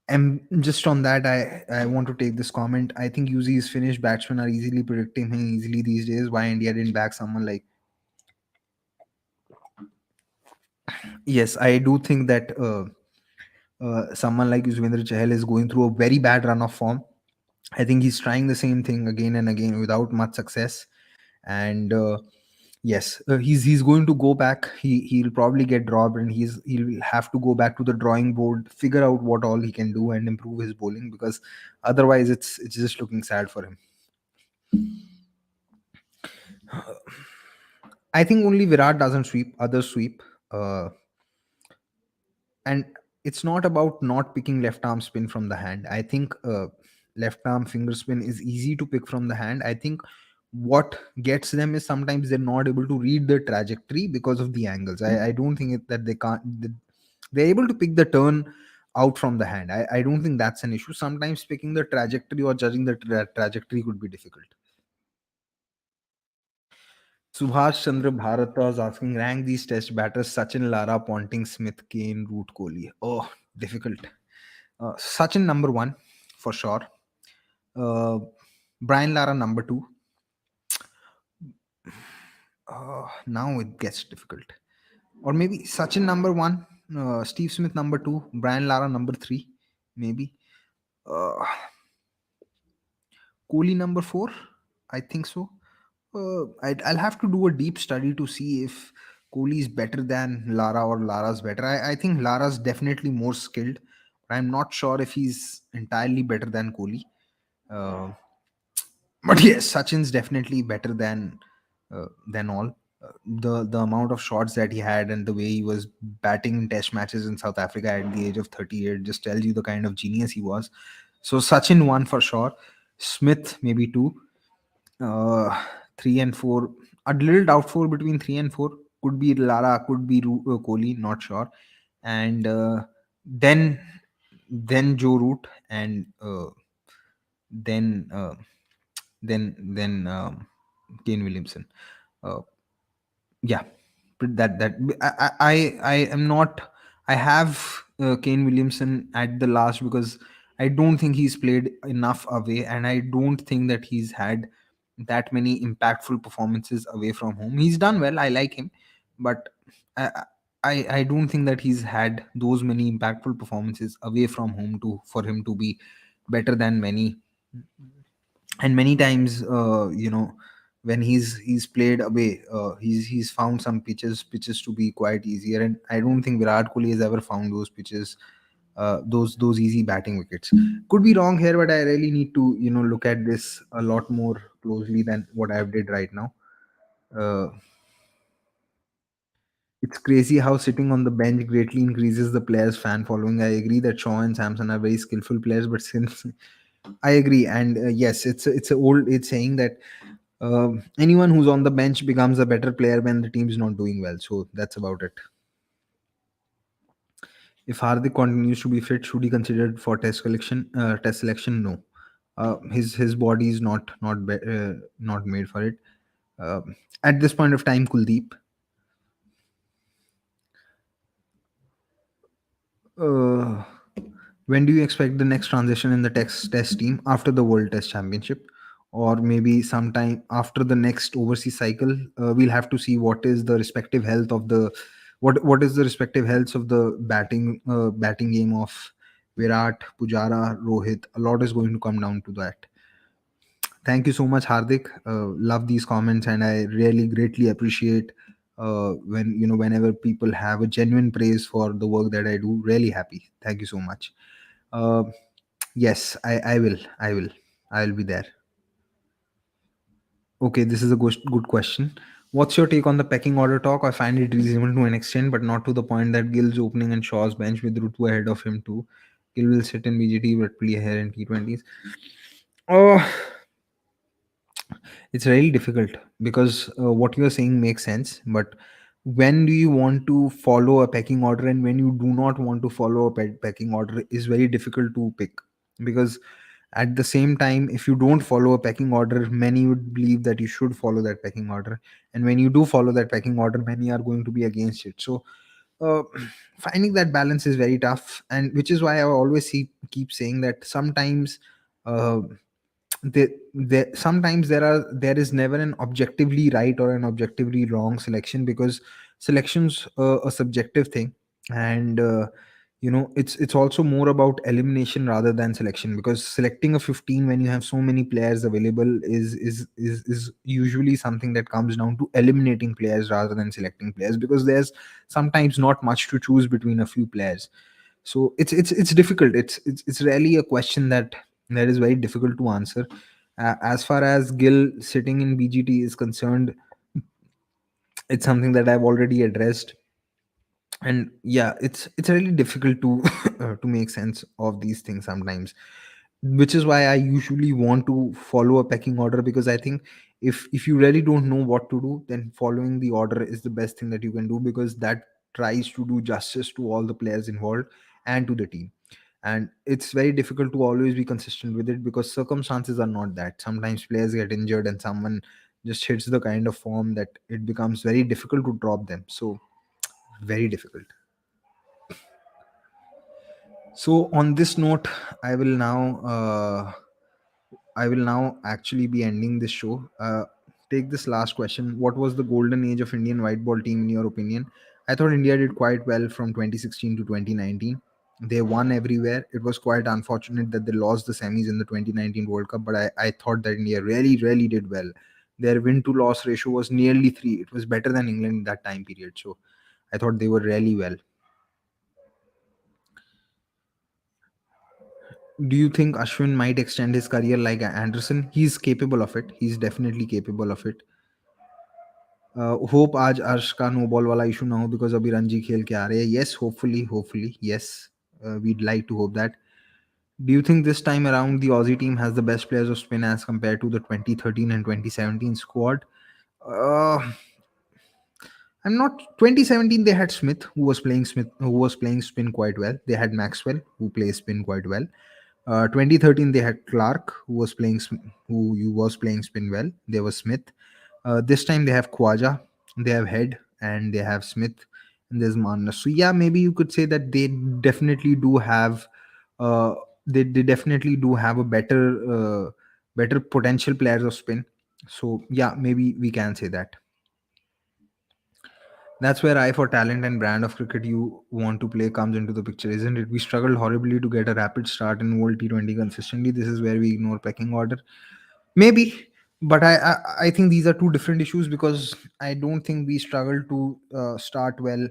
and just on that, I want to take this comment. I think UZ's Finnish batsmen are easily predicting him easily these days. Why India didn't back someone like. Yes, I do think that someone like Yuzvendra Chahal is going through a very bad run of form. I think he's trying the same thing again and again without much success. And yes, he's going to go back. He'll probably get dropped, and he'll have to go back to the drawing board, figure out what all he can do, and improve his bowling, because otherwise it's just looking sad for him. I think only Virat doesn't sweep, others sweep. And it's not about not picking left arm spin from the hand. I think left arm finger spin is easy to pick from the hand. I think what gets them is sometimes they're not able to read the trajectory because of the angles. I don't think that they can't they're able to pick the turn out from the hand. I don't think that's an issue. Sometimes picking the trajectory or judging the trajectory could be difficult. Subhash Chandra Bharat was asking, rank these test batters: Sachin, Lara, Ponting, Smith, Kane, Root, Kohli. Oh, difficult. Sachin number one for sure. Uh, Brian Lara number two. Now it gets difficult. Or maybe Sachin number one, Steve Smith number two, Brian Lara number three, maybe. Uh, Kohli number four. I think so. I'll have to do a deep study to see if Kohli is better than Lara or Lara's better. I think Lara's definitely more skilled, but I'm not sure if he's entirely better than Kohli. Uh, but yes, Sachin's definitely better than all. The amount of shots that he had and the way he was batting in Test matches in South Africa at the age of 38 just tells you the kind of genius he was. So Sachin one for sure. Smith maybe two. Uh, Three and four. A little doubtful between three and four. Could be Lara, could be Kohli, not sure. And then Joe Root, and then then Kane Williamson. Uh, yeah, that I am not. I have Kane Williamson at the last because I don't think he's played enough away, and I don't think that he's had that many impactful performances away from home. He's done well. I like him, but I I don't think that he's had those many impactful performances away from home to for him to be better than many. And many times, when he's played away, he's found some pitches to be quite easier, and I don't think Virat Kohli has ever found those pitches, those easy batting wickets. Could be wrong here, but I really need to look at this a lot more closely than what I've did right now. uh, it's crazy how sitting on the bench greatly increases the players fan following. I agree that Shaw and Samson are very skillful players, but since I agree, and yes, it's a old it's saying that anyone who's on the bench becomes a better player when the team's not doing well. So that's about it. If Hardik continues to be fit, should he considered for test selection? Test selection, no. His body is not made for it. Uh, at this point of time, Kuldeep. Uh, when do you expect the next transition in the test team after the World Test Championship, or maybe sometime after the next overseas cycle? We'll have to see what is the respective health of the what is the respective health of the batting game of Virat, Pujara, Rohit. A lot is going to come down to that. Thank you so much, Hardik. Love these comments, and I really greatly appreciate when whenever people have a genuine praise for the work that I do. Really happy. Thank you so much. Uh, yes, I will. I'll be there. Okay, this is a good question. What's your take on the pecking order talk? I find it reasonable to an extent, but not to the point that Gill's opening and Shaw's bench with Rutu ahead of him too. Gill will sit in BGT but play here in T20s. Oh, it's really difficult because what you're saying makes sense, but when do you want to follow a pecking order and when you do not want to follow a pecking order is very difficult to pick, because at the same time, if you don't follow a pecking order, many would believe that you should follow that pecking order, and when you do follow that pecking order, many are going to be against it. So uh, finding that balance is very tough, and which is why I always keep saying that sometimes uh, sometimes there is never an objectively right or an objectively wrong selection, because selection's a subjective thing. And it's also more about elimination rather than selection, because selecting a 15 when you have so many players available is usually something that comes down to eliminating players rather than selecting players, because there's sometimes not much to choose between a few players. So it's difficult. It's really a question that is very difficult to answer. As far as Gill sitting in BGT is concerned, it's something that I've already addressed, and yeah, it's really difficult to to make sense of these things sometimes, which is why I usually want to follow a pecking order, because I think if you really don't know what to do, then following the order is the best thing that you can do, because that tries to do justice to all the players involved and to the team. And it's very difficult to always be consistent with it, because circumstances are not that. Sometimes players get injured and someone just hits the kind of form that it becomes very difficult to drop them. So very difficult. So on this note, I will now actually be ending this show. Take this last question. What was the golden age of Indian white ball team in your opinion? I thought India did quite well from 2016 to 2019. They won everywhere. It was quite unfortunate that they lost the semis in the 2019 World Cup, but I thought that India really, really did well. Their win to loss ratio was nearly 3. It was better than England in that time period. So I thought they were really well. Do you think Ashwin might extend his career like Anderson? He's capable of it. He's definitely capable of it. Hope आज अर्श का no ball वाला issue ना हो, because अभी रणजी खेल के आ रहे हैं. Yes, hopefully yes, we'd like to hope that. Do you think this time around the Aussie team has the best players of spin as compared to the 2013 and 2017 squad? uh, I'm not. 2017 they had Smith who was playing spin quite well. They had Maxwell who plays spin quite well. 2013 they had Clark who was playing spin well. There was Smith. This time they have Khwaja, they have Head, and they have Smith, and there's Marnus. So yeah, maybe you could say that they definitely do have uh, they definitely do have a better potential players of spin. So yeah, maybe we can say that. That's where eye for talent and brand of cricket you want to play comes into the picture, isn't it? We struggled horribly to get a rapid start in World T20 consistently. This is where we ignore pecking order. Maybe, but I think these are two different issues, because I don't think we struggled to start well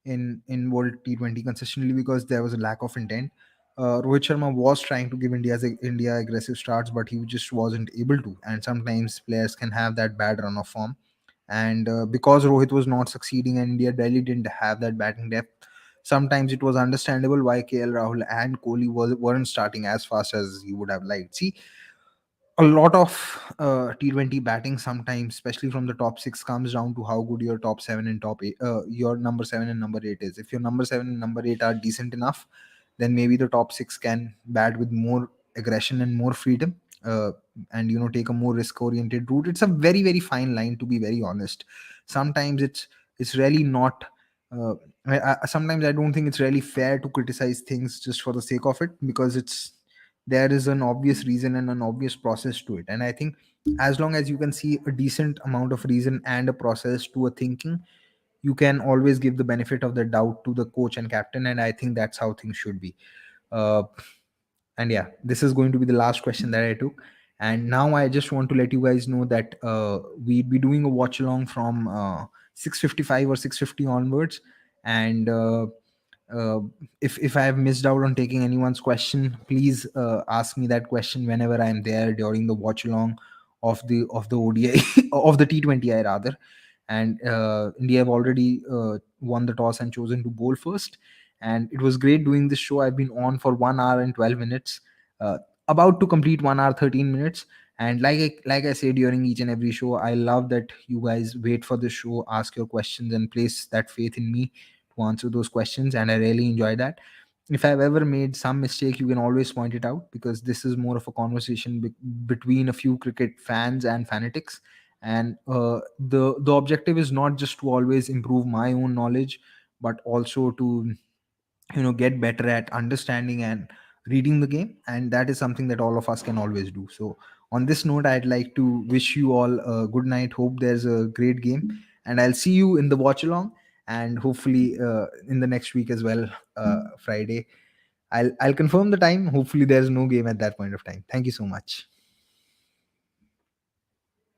in World T20 consistently because there was a lack of intent. Rohit Sharma was trying to give India aggressive starts, but he just wasn't able to. And sometimes players can have that bad run of form, and because Rohit was not succeeding and India Delhi didn't have that batting depth, sometimes it was understandable why KL Rahul and Kohli weren't starting as fast as he would have liked. See, a lot of T20 batting sometimes, especially from the top six, comes down to how good your top seven and top eight, your number seven and number eight is. If your number seven and number eight are decent enough, then maybe the top six can bat with more aggression and more freedom, and take a more risk oriented route. It's a very very fine line, to be very honest. Sometimes it's really not. Uh, Sometimes I don't think it's really fair to criticize things just for the sake of it, because there is an obvious reason and an obvious process to it. And I think as long as you can see a decent amount of reason and a process to a thinking, you can always give the benefit of the doubt to the coach and captain, and I think that's how things should be. uh, and yeah, this is going to be the last question that I took. And now I just want to let you guys know that we'd be doing a watch along from 6:55 or 6:50 onwards. And uh, if I have missed out on taking anyone's question, please ask me that question whenever I'm there during the watch along of the ODI of the T20I rather. And India have already won the toss and chosen to bowl first. And it was great doing this show. I've been on for 1 hour and 12 minutes, uh, about to complete 1 hour 13 minutes. And like I say during each and every show, I love that you guys wait for the show, ask your questions, and place that faith in me to answer those questions, and I really enjoy that. If I've ever made some mistake, you can always point it out, because this is more of a conversation between a few cricket fans and fanatics. And the objective is not just to always improve my own knowledge, but also to get better at understanding and reading the game, and that is something that all of us can always do. So on this note, I'd like to wish you all a good night. Hope there's a great game, and I'll see you in the watch along, and hopefully in the next week as well, Friday. I'll confirm the time. Hopefully there's no game at that point of time. Thank you so much.